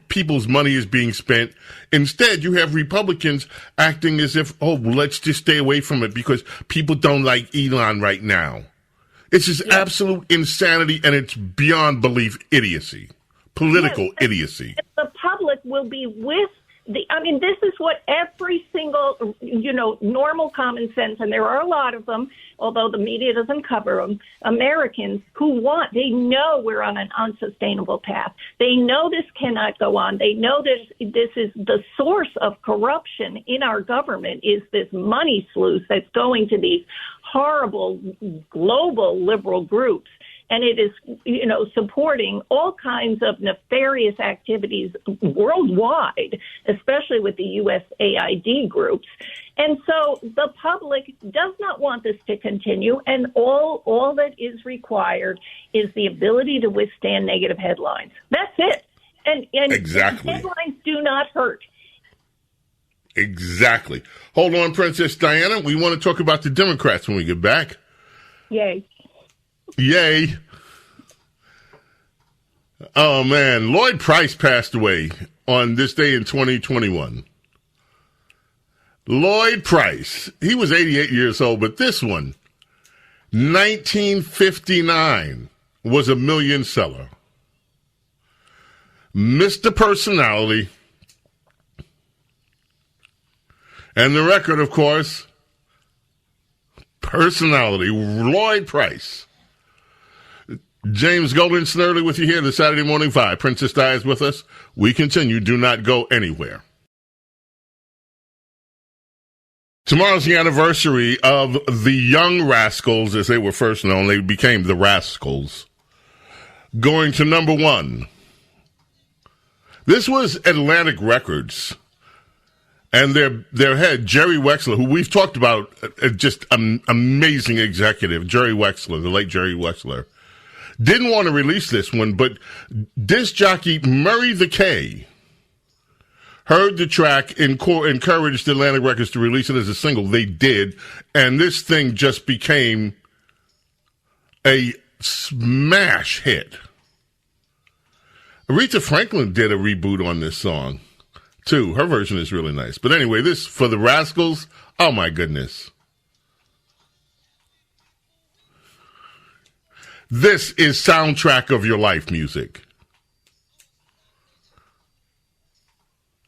people's money is being spent. Instead, you have Republicans acting as if, let's just stay away from it because people don't like Elon right now. It's just absolute insanity, and it's beyond belief idiocy, political idiocy. The public will be with this is what every single, normal common sense, and there are a lot of them, although the media doesn't cover them, Americans they know we're on an unsustainable path. They know this cannot go on. They know that this is the source of corruption in our government is this money sluice that's going to these horrible global liberal groups. And it is, supporting all kinds of nefarious activities worldwide, especially with the USAID groups. And so the public does not want this to continue. And all that is required is the ability to withstand negative headlines. That's it. And exactly. Headlines do not hurt. Exactly. Hold on, Princess Diana. We want to talk about the Democrats when we get back. Yay. Yay. Oh, man. Lloyd Price passed away on this day in 2021. Lloyd Price. He was 88 years old, but this one, 1959, was a million seller. Mr. Personality. And the record, of course, Personality, Lloyd Price. James Golden, Snerdley with you here, the Saturday Morning 5. Princess Di is with us. We continue. Do not go anywhere. Tomorrow's the anniversary of the Young Rascals, as they were first known. They became the Rascals. Going to number one. This was Atlantic Records. And their head, Jerry Wexler, who we've talked about, just an amazing executive, Jerry Wexler, the late Jerry Wexler, didn't want to release this one, but disc jockey Murray the K heard the track and encouraged Atlantic Records to release it as a single. They did, and this thing just became a smash hit. Aretha Franklin did a reboot on this song, too. Her version is really nice. But anyway, this, for the Rascals, oh my goodness. This is soundtrack of your life music.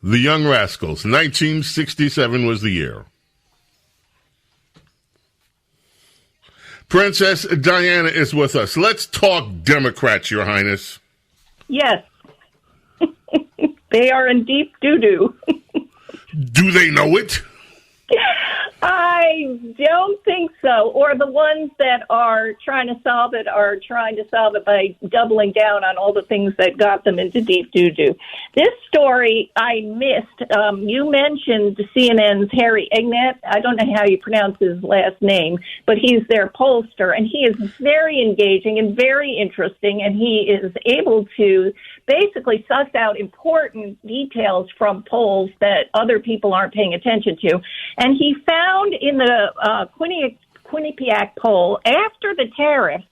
The Young Rascals, 1967 was the year. Princess Diana is with us. Let's talk Democrats, Your Highness. Yes. They are in deep doo-doo. Do they know it? I don't think so. Or the ones that are trying to solve it are trying to solve it by doubling down on all the things that got them into deep doo-doo. This story I missed. You mentioned CNN's Harry Ignat. I don't know how you pronounce his last name, but he's their pollster, and he is very engaging and very interesting, and he is able to basically suss out important details from polls that other people aren't paying attention to. And he found in the Quinnipiac poll, after the tariffs,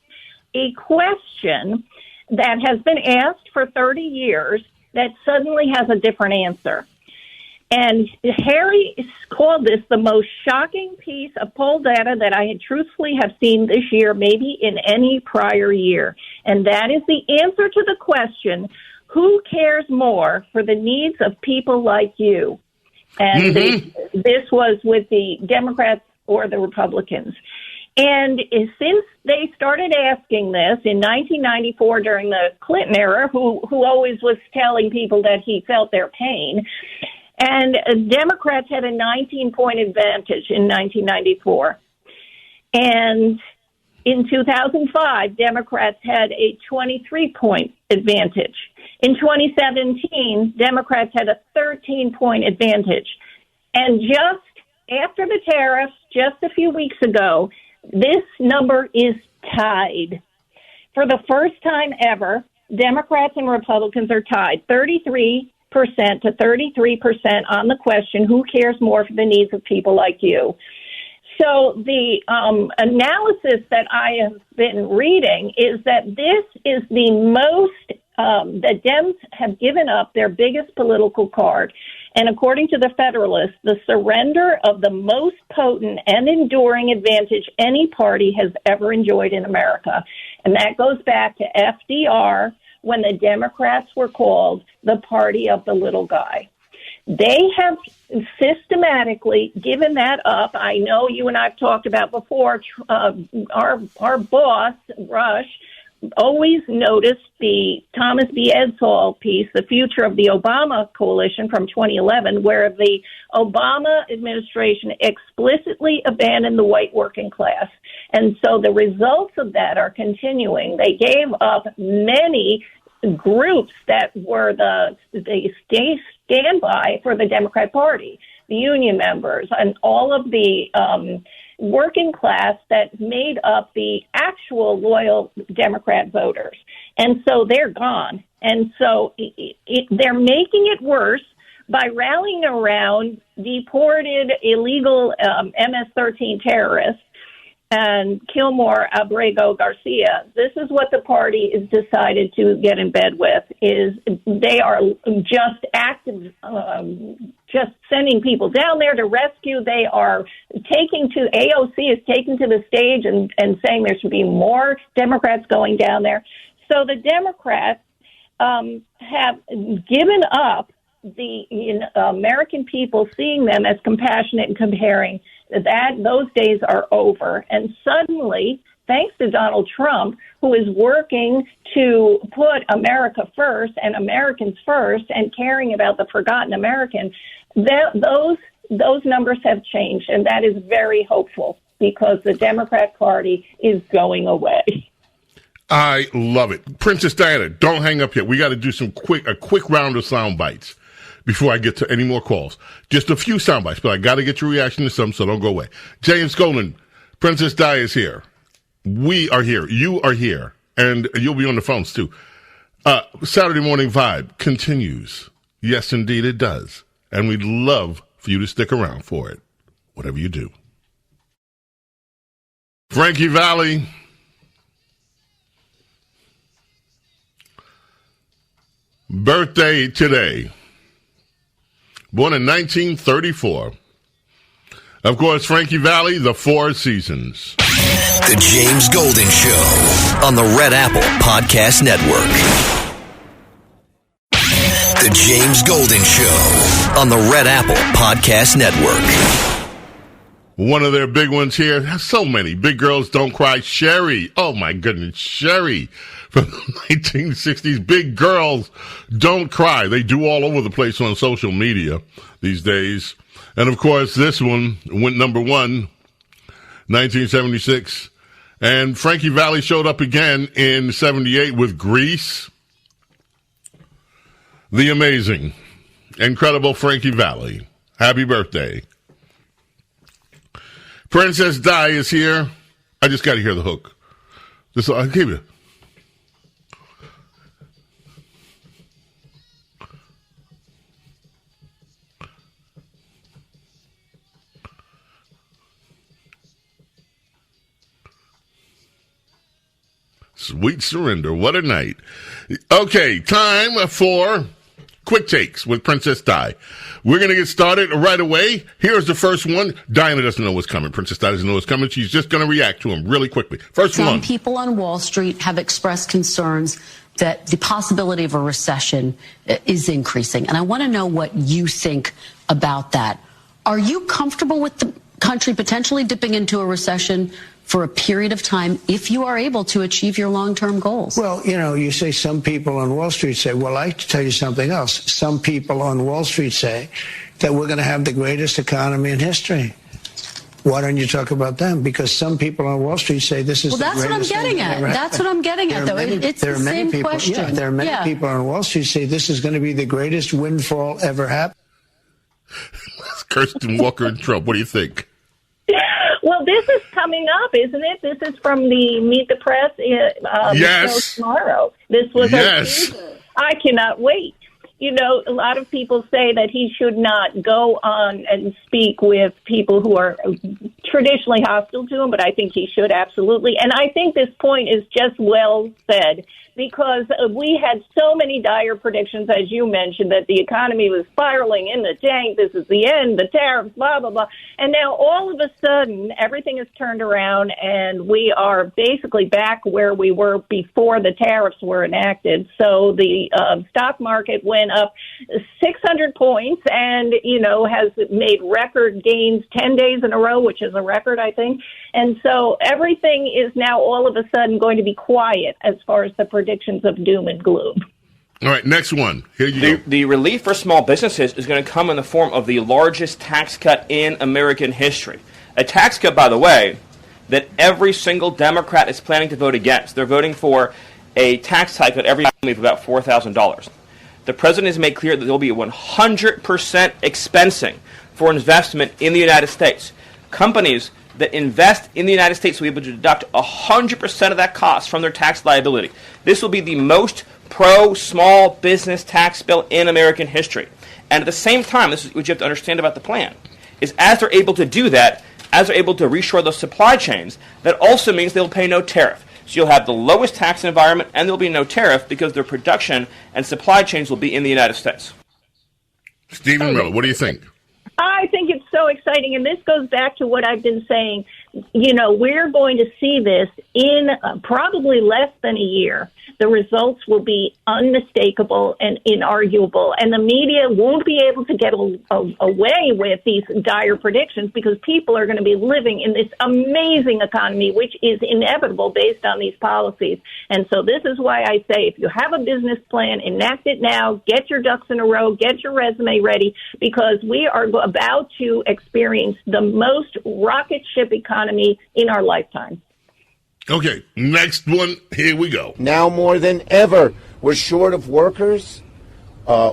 a question that has been asked for 30 years that suddenly has a different answer. And Harry called this the most shocking piece of poll data that I had truthfully have seen this year, maybe in any prior year. And that is the answer to the question, who cares more for the needs of people like you? And this was with the Democrats or the Republicans. And since they started asking this in 1994 during the Clinton era, who always was telling people that he felt their pain, and Democrats had a 19-point advantage in 1994. And in 2005, Democrats had a 23-point advantage. In 2017, Democrats had a 13-point advantage. And just after the tariffs, just a few weeks ago, this number is tied. For the first time ever, Democrats and Republicans are tied, 33% to 33% on the question, who cares more for the needs of people like you? So the analysis that I have been reading is that this is the most that Dems have given up their biggest political card. And according to the Federalist, the surrender of the most potent and enduring advantage any party has ever enjoyed in America. And that goes back to FDR, when the Democrats were called the party of the little guy. They have systematically given that up. I know you and I have talked about before, our boss, Rush, always noticed the Thomas B. Edsall piece, The Future of the Obama Coalition from 2011, where the Obama administration explicitly abandoned the white working class. And so the results of that are continuing. They gave up many groups that were the standby for the Democrat Party, the union members, and all of the working class that made up the actual loyal Democrat voters. And so they're gone. And so they're making it worse by rallying around deported illegal MS-13 terrorists and Kilmore Abrego Garcia. This is what the party is decided to get in bed with, is they are just active, just sending people down there to rescue. They are AOC is taking to the stage and saying there should be more Democrats going down there. So the Democrats have given up the American people seeing them as compassionate and comparing. Those days are over. And suddenly, thanks to Donald Trump, who is working to put America first and Americans first and caring about the forgotten American, those numbers have changed. And that is very hopeful, because the Democrat Party is going away. I love it. Princess Diana, don't hang up yet. We got to do a quick round of sound bites before I get to any more calls. Just a few sound bites, but I got to get your reaction to some, so don't go away. James Golden, Princess Di is here. We are here. You are here. And you'll be on the phones, too. Saturday Morning Vibe continues. Yes, indeed, it does. And we'd love for you to stick around for it, whatever you do. Frankie Valli. Birthday today. Born in 1934. Of course, Frankie Valli, the Four Seasons. The James Golden Show on the Red Apple Podcast Network. The James Golden Show on the Red Apple Podcast Network. One of their big ones here. So many. Big Girls Don't Cry. Sherry. Oh, my goodness. Sherry from the 1960s. Big Girls Don't Cry. They do all over the place on social media these days. And, of course, this one went number one, 1976. And Frankie Valli showed up again in 78 with Grease. The amazing, incredible Frankie Valli. Happy birthday. Princess Di is here. I just got to hear the hook. I'll give you. Sweet surrender. What a night. Okay, time for Quick Takes with Princess Di. We're going to get started right away. Here's the first one. Diana doesn't know what's coming. Princess Di doesn't know what's coming. She's just going to react to him really quickly. First one. Some people on Wall Street have expressed concerns that the possibility of a recession is increasing. And I want to know what you think about that. Are you comfortable with the country potentially dipping into a recession for a period of time if you are able to achieve your long-term goals? Well, you say some people on Wall Street say, well, I tell you something else. Some people on Wall Street say that we're going to have the greatest economy in history. Why don't you talk about them? Because some people on Wall Street say this is the greatest thing. Well, that's what I'm getting at. That's what I'm getting at, though. It's the same question. Yeah, there are many people on Wall Street say this is going to be the greatest windfall ever happen. Kirsten Walker and Trump. What do you think? Well, this is coming up, isn't it? This is from the Meet the Press yes. show tomorrow. This was I cannot wait. A lot of people say that he should not go on and speak with people who are traditionally hostile to him, but I think he should absolutely. And I think this point is just well said, because we had so many dire predictions, as you mentioned, that the economy was spiraling in the tank. This is the end, the tariffs, blah, blah, blah. And now all of a sudden, everything has turned around, and we are basically back where we were before the tariffs were enacted. So the stock market went up 600 points and, has made record gains 10 days in a row, which is a record, I think. And so everything is now all of a sudden going to be quiet as far as the predictions of doom and gloom. All right, next one. Here you go. The relief for small businesses is going to come in the form of the largest tax cut in American history. A tax cut, by the way, that every single Democrat is planning to vote against. They're voting for a tax hike on every family of about $4,000. The president has made clear that there will be 100% expensing for investment in the United States. Companies that invest in the United States will be able to deduct 100% of that cost from their tax liability. This will be the most pro-small business tax bill in American history. And at the same time, this is what you have to understand about the plan, is as they're able to do that, as they're able to reshore those supply chains, that also means they'll pay no tariff. So you'll have the lowest tax environment, and there'll be no tariff because their production and supply chains will be in the United States. Stephen Miller, what do you think? I think it's so exciting, and this goes back to what I've been saying. We're going to see this in probably less than a year. The results will be unmistakable and inarguable, and the media won't be able to get away with these dire predictions because people are going to be living in this amazing economy, which is inevitable based on these policies. And so this is why I say if you have a business plan, enact it now, get your ducks in a row, get your resume ready, because we are about to experience the most rocket ship economy in our lifetime. Okay, next one. Here we go. Now more than ever, we're short of workers.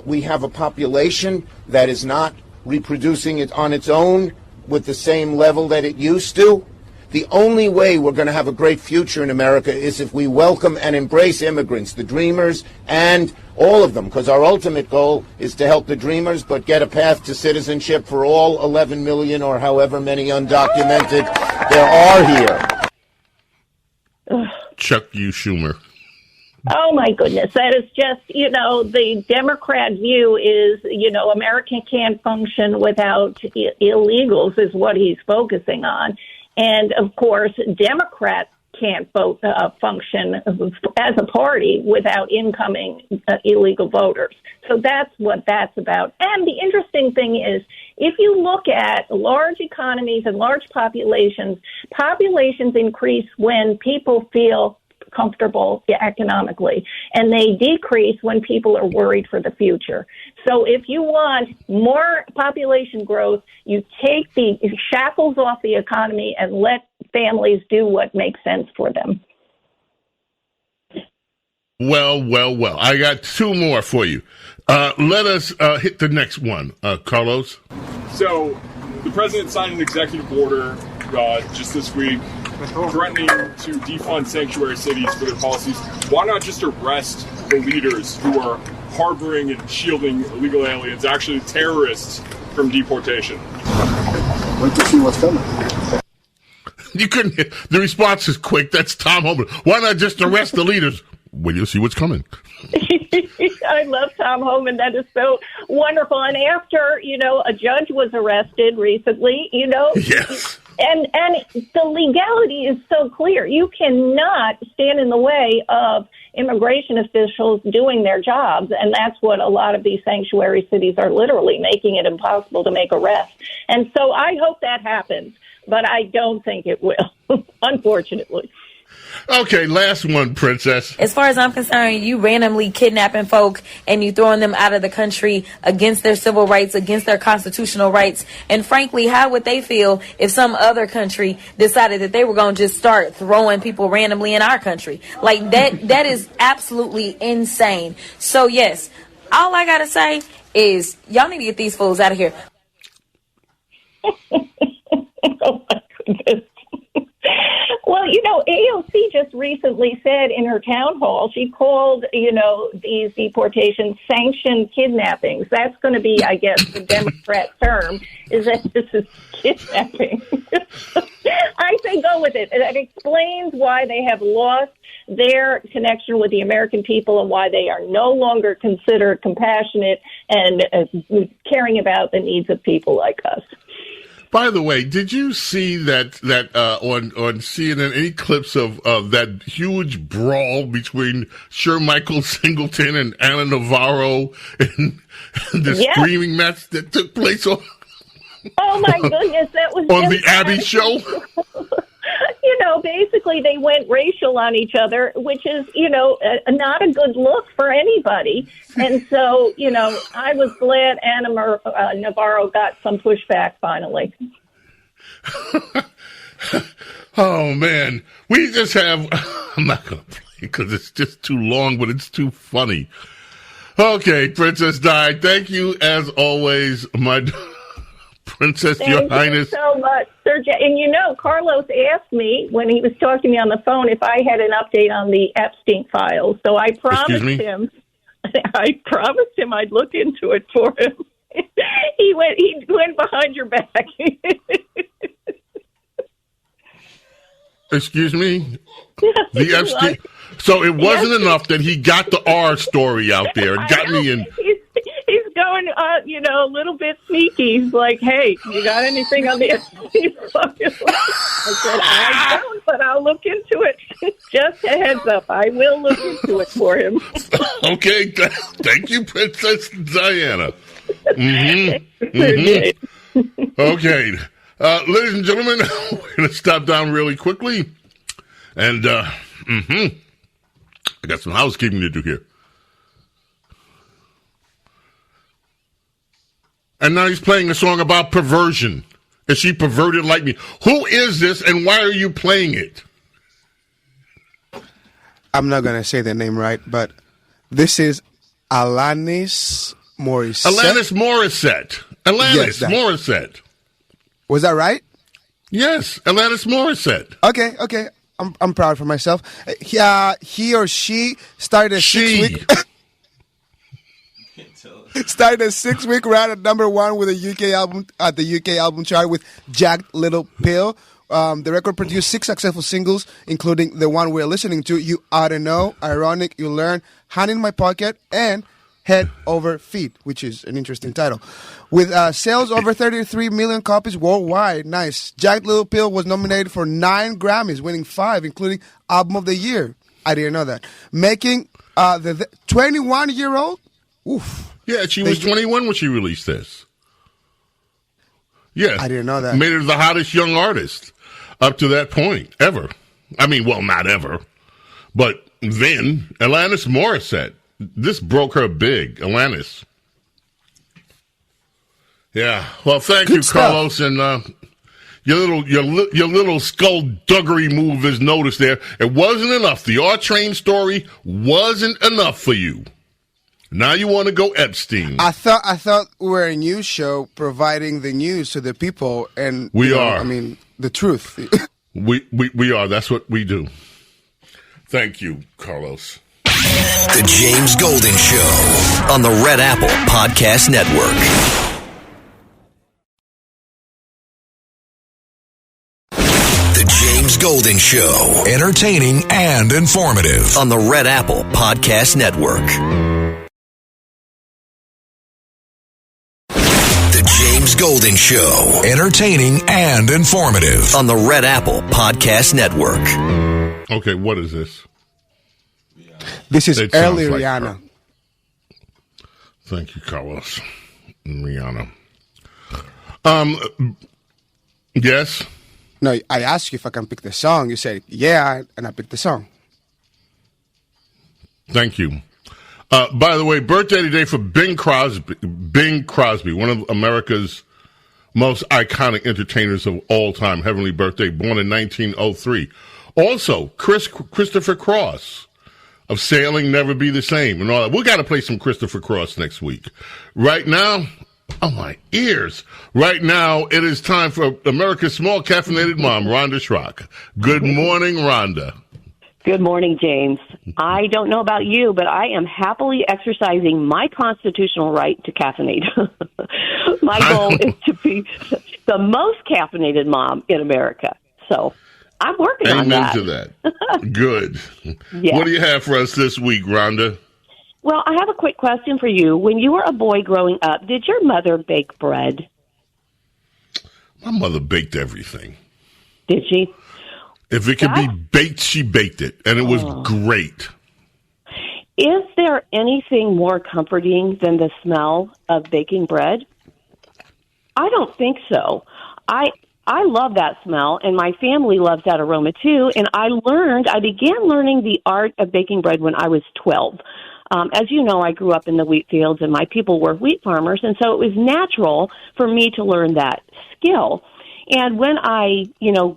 We have a population that is not reproducing it on its own with the same level that it used to. The only way we're going to have a great future in America is if we welcome and embrace immigrants, the dreamers, and all of them, because our ultimate goal is to help the dreamers, but get a path to citizenship for all 11 million or however many undocumented there are here. Chuck U. Schumer. Oh, my goodness. That is just, the Democrat view is, America can't function without illegals is what he's focusing on. And, of course, Democrats can't function as a party without incoming illegal voters. So that's what that's about. And the interesting thing is, if you look at large economies and large populations increase when people feel comfortable economically, and they decrease when people are worried for the future. So if you want more population growth, you take the shackles off the economy and let families do what makes sense for them. Well. I got two more for you. Let us hit the next one, Carlos. So the president signed an executive order just this week threatening to defund sanctuary cities for their policies. Why not just arrest the leaders who are harboring and shielding illegal aliens, actually terrorists, from deportation? Wait to see what's coming. You couldn't hear. The response is quick. That's Tom Homan. Why not just arrest the leaders? Wait till you see what's coming. I love Tom Homan. That is so wonderful. And after, a judge was arrested recently, Yes. And the legality is so clear. You cannot stand in the way of immigration officials doing their jobs, and that's what a lot of these sanctuary cities are literally making it impossible to make arrests. And so I hope that happens, but I don't think it will, unfortunately. Okay, last one, Princess. As far as I'm concerned, you randomly kidnapping folk and you throwing them out of the country against their civil rights, against their constitutional rights. And frankly, how would they feel if some other country decided that they were going to just start throwing people randomly in our country? Like that is absolutely insane. So yes, all I got to say is y'all need to get these fools out of here. Oh my goodness. Well, AOC just recently said in her town hall, she called, these deportations sanctioned kidnappings. That's going to be, I guess, the Democrat term, is that this is kidnapping. I say go with it. That explains why they have lost their connection with the American people and why they are no longer considered compassionate and caring about the needs of people like us. By the way, did you see that on CNN, any clips of that huge brawl between Michael Singleton and Anna Navarro and the screaming match that took place on? Oh my goodness, that was on the Abby show. Basically they went racial on each other, which is, not a good look for anybody. And so, I was glad Anna Navarro got some pushback finally. Oh, man. We just have... I'm not going to play because it's just too long, but it's too funny. Okay, Princess Di, thank you as always, my... Princess, Your Highness. Thank you so much, Sir. And Carlos asked me when he was talking to me on the phone if I had an update on the Epstein files. So I promised him. I promised him I'd look into it for him. He went behind your back. Excuse me? The Epstein. So it wasn't enough that he got the R story out there and got me in. He's going, a little bit sneaky. He's like, hey, you got anything on the Epstein file? I said, I don't, but I'll look into it. Just a heads up. I will look into it for him. Okay. Thank you, Princess Diana. Okay. Ladies and gentlemen, we're going to stop down really quickly. And, I got some housekeeping to do here. And now he's playing a song about perversion. Is she perverted like me? Who is this and why are you playing it? I'm not going to say the name right, but this is Alanis Morissette. Alanis Morissette. Alanis Morissette. Was that right? Yes, Alanis Morissette. Okay. I'm proud for myself. He or she started a 6-week run at number one with the UK album chart with Jagged Little Pill. The record produced 6 successful singles, including the one we're listening to, You Oughta Know, Ironic, You Learn, Hand in My Pocket, and Head Over Feet, which is an interesting title. With sales over 33 million copies worldwide. Nice. Jagged Little Pill was nominated for 9 Grammys, winning 5, including Album of the Year. I didn't know that. Making the 21-year-old? Oof. Yeah, she was 21 when she released this. Yeah. I didn't know that. Made her the hottest young artist up to that point, ever. I mean, well, not ever. But then, Alanis Morissette. This broke her big, Alanis. Yeah. Well, thank you, Carlos. And your little skullduggery move is noticed there. It wasn't enough. The R-Train story wasn't enough for you. Now you want to go Epstein. I thought we were a news show providing the news to the people, and we are. I mean, the truth. we are. That's what we do. Thank you, Carlos. The James Golden Show on the Red Apple Podcast Network. The James Golden Show, entertaining and informative on the Red Apple Podcast Network. James Golden Show, entertaining and informative on the Red Apple Podcast Network. Okay, what is this? This is early Rihanna. Thank you, Carlos. Rihanna. Yes? No, I asked you if I can pick the song. You said, yeah, and I picked the song. Thank you. By the way, birthday today for Bing Crosby. Bing Crosby, one of America's most iconic entertainers of all time. Heavenly birthday, born in 1903. Also, Christopher Cross of Sailing Never Be the Same and all that. We got to play some Christopher Cross next week. Right now, oh, my ears. Right now, it is time for America's small caffeinated mom, Rhonda Schrock. Good morning, Rhonda. Good morning, James. I don't know about you, but I am happily exercising my constitutional right to caffeinate. My goal is to be the most caffeinated mom in America. So I'm working on that. Amen to that. Good. Yeah. What do you have for us this week, Rhonda? Well, I have a quick question for you. When you were a boy growing up, did your mother bake bread? My mother baked everything. Did she? If it could be baked, she baked it, and it was great. Is there anything more comforting than the smell of baking bread? I don't think so. I love that smell, and my family loves that aroma too. And I began learning the art of baking bread when I was 12. As you know, I grew up in the wheat fields, and my people were wheat farmers, and so it was natural for me to learn that skill. And when I,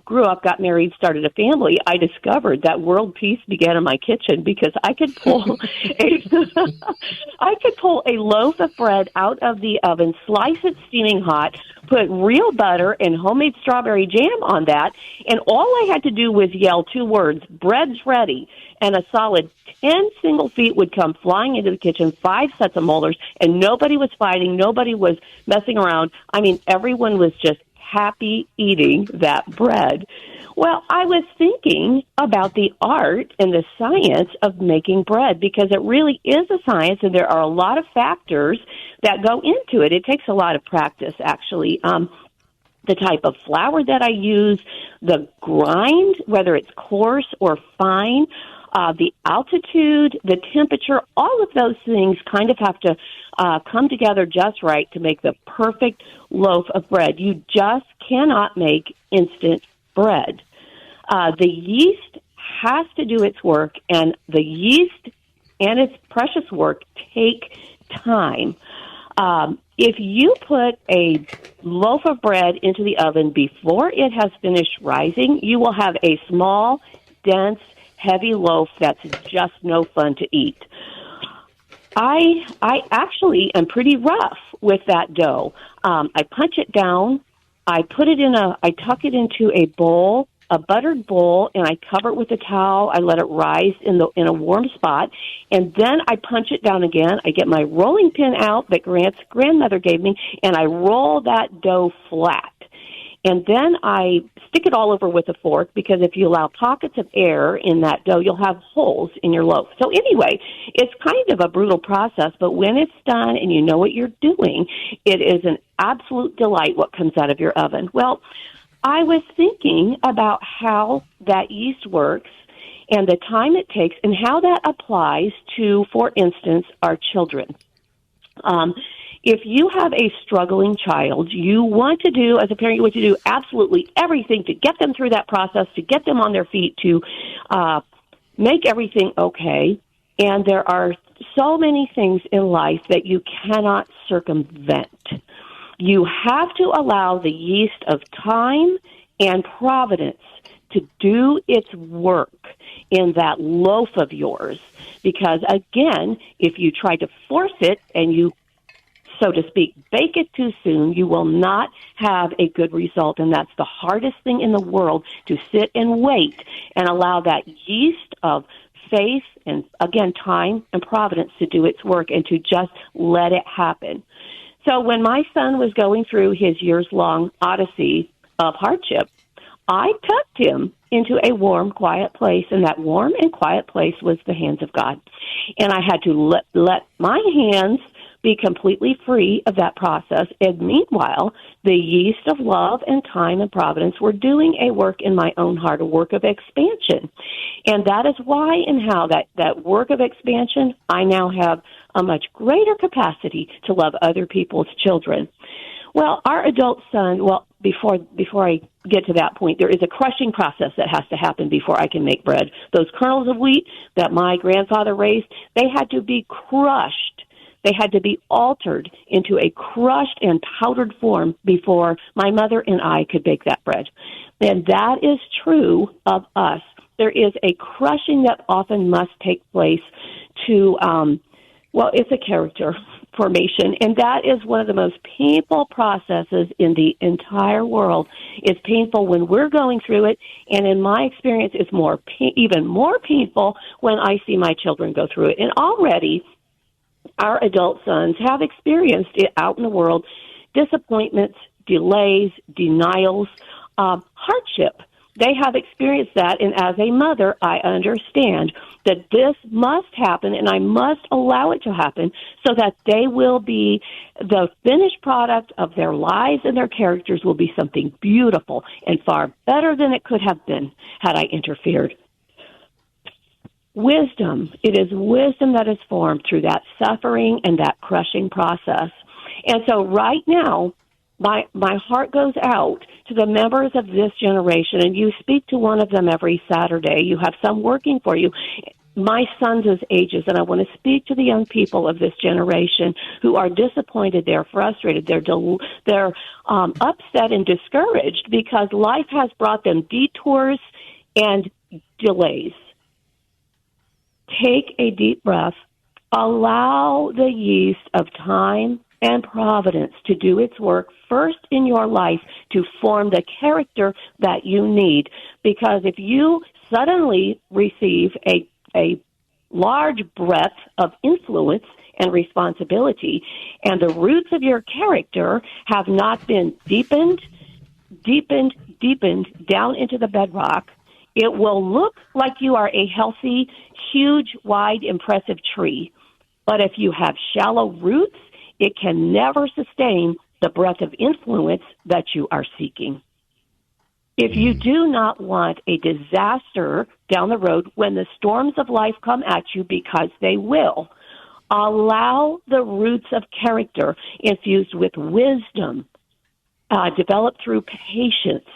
grew up, got married, started a family, I discovered that world peace began in my kitchen because I could pull a loaf of bread out of the oven, slice it steaming hot, put real butter and homemade strawberry jam on that, and all I had to do was yell 2 words, bread's ready, and a solid 10 single feet would come flying into the kitchen, 5 sets of molars, and nobody was fighting, nobody was messing around. I mean, everyone was just happy eating that bread. Well, I was thinking about the art and the science of making bread because it really is a science, and there are a lot of factors that go into it. It takes a lot of practice, actually. The type of flour that I use, the grind, whether it's coarse or fine, the altitude, the temperature, all of those things kind of have to come together just right to make the perfect loaf of bread. You just cannot make instant bread. The yeast has to do its work, and the yeast and its precious work take time. If you put a loaf of bread into the oven before it has finished rising, you will have a small, dense, heavy loaf that's just no fun to eat. I actually am pretty rough with that dough. I punch it down. I tuck it into a bowl, a buttered bowl, and I cover it with a towel. I let it rise in a warm spot, and then I punch it down again. I get my rolling pin out that Grant's grandmother gave me, and I roll that dough flat. And then I stick it all over with a fork because if you allow pockets of air in that dough, you'll have holes in your loaf. So anyway, it's kind of a brutal process, but when it's done and you know what you're doing, it is an absolute delight what comes out of your oven. Well, I was thinking about how that yeast works and the time it takes and how that applies to, for instance, our children. If you have a struggling child, you want to do, as a parent, you want to do absolutely everything to get them through that process, to get them on their feet, to make everything okay. And there are so many things in life that you cannot circumvent. You have to allow the yeast of time and providence to do its work in that loaf of yours. Because, again, if you try to force it and you, so to speak, bake it too soon, you will not have a good result. And that's the hardest thing in the world, to sit and wait and allow that yeast of faith and, again, time and providence to do its work and to just let it happen. So when my son was going through his years-long odyssey of hardship, I tucked him into a warm, quiet place, and that warm and quiet place was the hands of God. And I had to let my hands be completely free of that process. And meanwhile, the yeast of love and time and providence were doing a work in my own heart, a work of expansion. And that is why and how that work of expansion, I now have a much greater capacity to love other people's children. Well, our adult son, before I get to that point, there is a crushing process that has to happen before I can make bread. Those kernels of wheat that my grandfather raised, they had to be crushed. They had to be altered into a crushed and powdered form before my mother and I could bake that bread. And that is true of us. There is a crushing that often must take place to, it's a character formation, and that is one of the most painful processes in the entire world. It's painful when we're going through it, and in my experience, it's even more painful when I see my children go through it. And already, our adult sons have experienced it out in the world, disappointments, delays, denials, hardship. They have experienced that, and as a mother, I understand that this must happen, and I must allow it to happen so that they will be the finished product of their lives, and their characters will be something beautiful and far better than it could have been had I interfered. Wisdom. It is wisdom that is formed through that suffering and that crushing process. And so right now, my heart goes out to the members of this generation, and you speak to one of them every Saturday. You have some working for you. My sons' ages, and I want to speak to the young people of this generation who are disappointed, they're frustrated, they're upset and discouraged because life has brought them detours and delays. Take a deep breath. Allow the yeast of time and providence to do its work first in your life to form the character that you need. Because if you suddenly receive a large breadth of influence and responsibility, and the roots of your character have not been deepened down into the bedrock, it will look like you are a healthy, huge, wide, impressive tree. But if you have shallow roots, it can never sustain the breadth of influence that you are seeking. If you do not want a disaster down the road when the storms of life come at you, because they will, allow the roots of character infused with wisdom, developed through patience.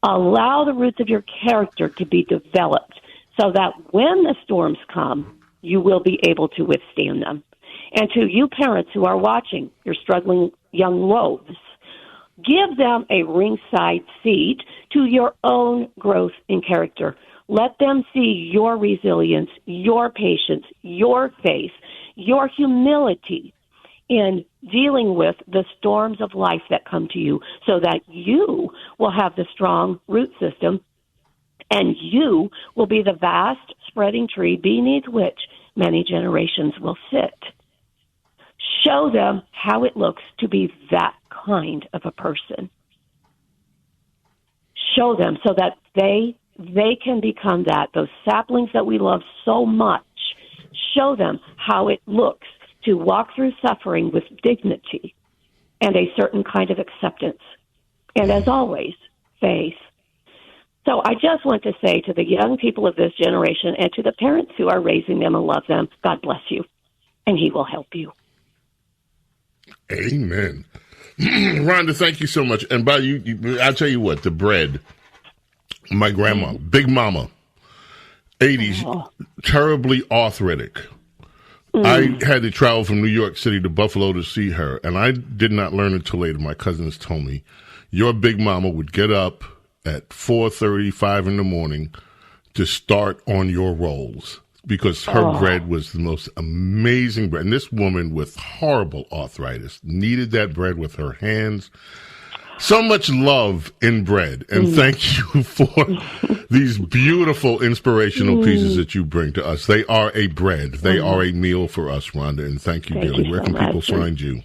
Allow the roots of your character to be developed so that when the storms come, you will be able to withstand them. And to you parents who are watching, your struggling young loaves, give them a ringside seat to your own growth in character. Let them see your resilience, your patience, your faith, your humility in dealing with the storms of life that come to you so that you will have the strong root system and you will be the vast spreading tree beneath which many generations will sit. Show them how it looks to be that kind of a person. Show them so that they can become that, those saplings that we love so much. Show them how it looks to walk through suffering with dignity and a certain kind of acceptance. And as always, faith. So I just want to say to the young people of this generation and to the parents who are raising them and love them, God bless you, and He will help you. Amen. Rhonda, thank you so much. And by I'll tell you what, the bread, my grandma, Big Mama, 80s, terribly arthritic. I had to travel from New York City to Buffalo to see her, and I did not learn until later. My cousins told me, your Big Mama would get up at 4:30, 5 in the morning to start on your rolls because her bread was the most amazing bread. And this woman with horrible arthritis needed that bread with her hands. So much love in bread. And thank you for these beautiful inspirational pieces that you bring to us. They are a bread. They are a meal for us, Rhonda. And thank you, dearly. Where can people find you?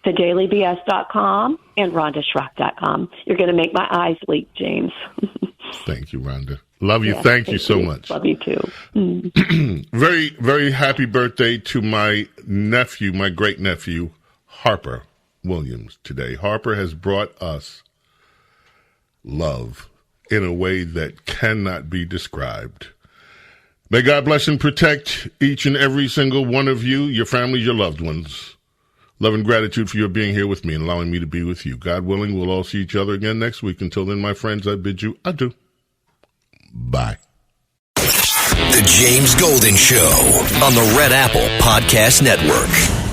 TheDailyBS.com and RhondaSchrock.com. You're going to make my eyes leak, James. Thank you, Rhonda. Love you. Yes, thank you so much. Love you too. Very, very happy birthday to my nephew, my great nephew, Harper Williams today. Harper has brought us love in a way that cannot be described. May God bless and protect each and every single one of you, your families, your loved ones. Love and gratitude for your being here with me and allowing me to be with you. God willing, we'll all see each other again next week. Until then, my friends, I bid you adieu. Bye. The James Golden Show on the Red Apple Podcast Network.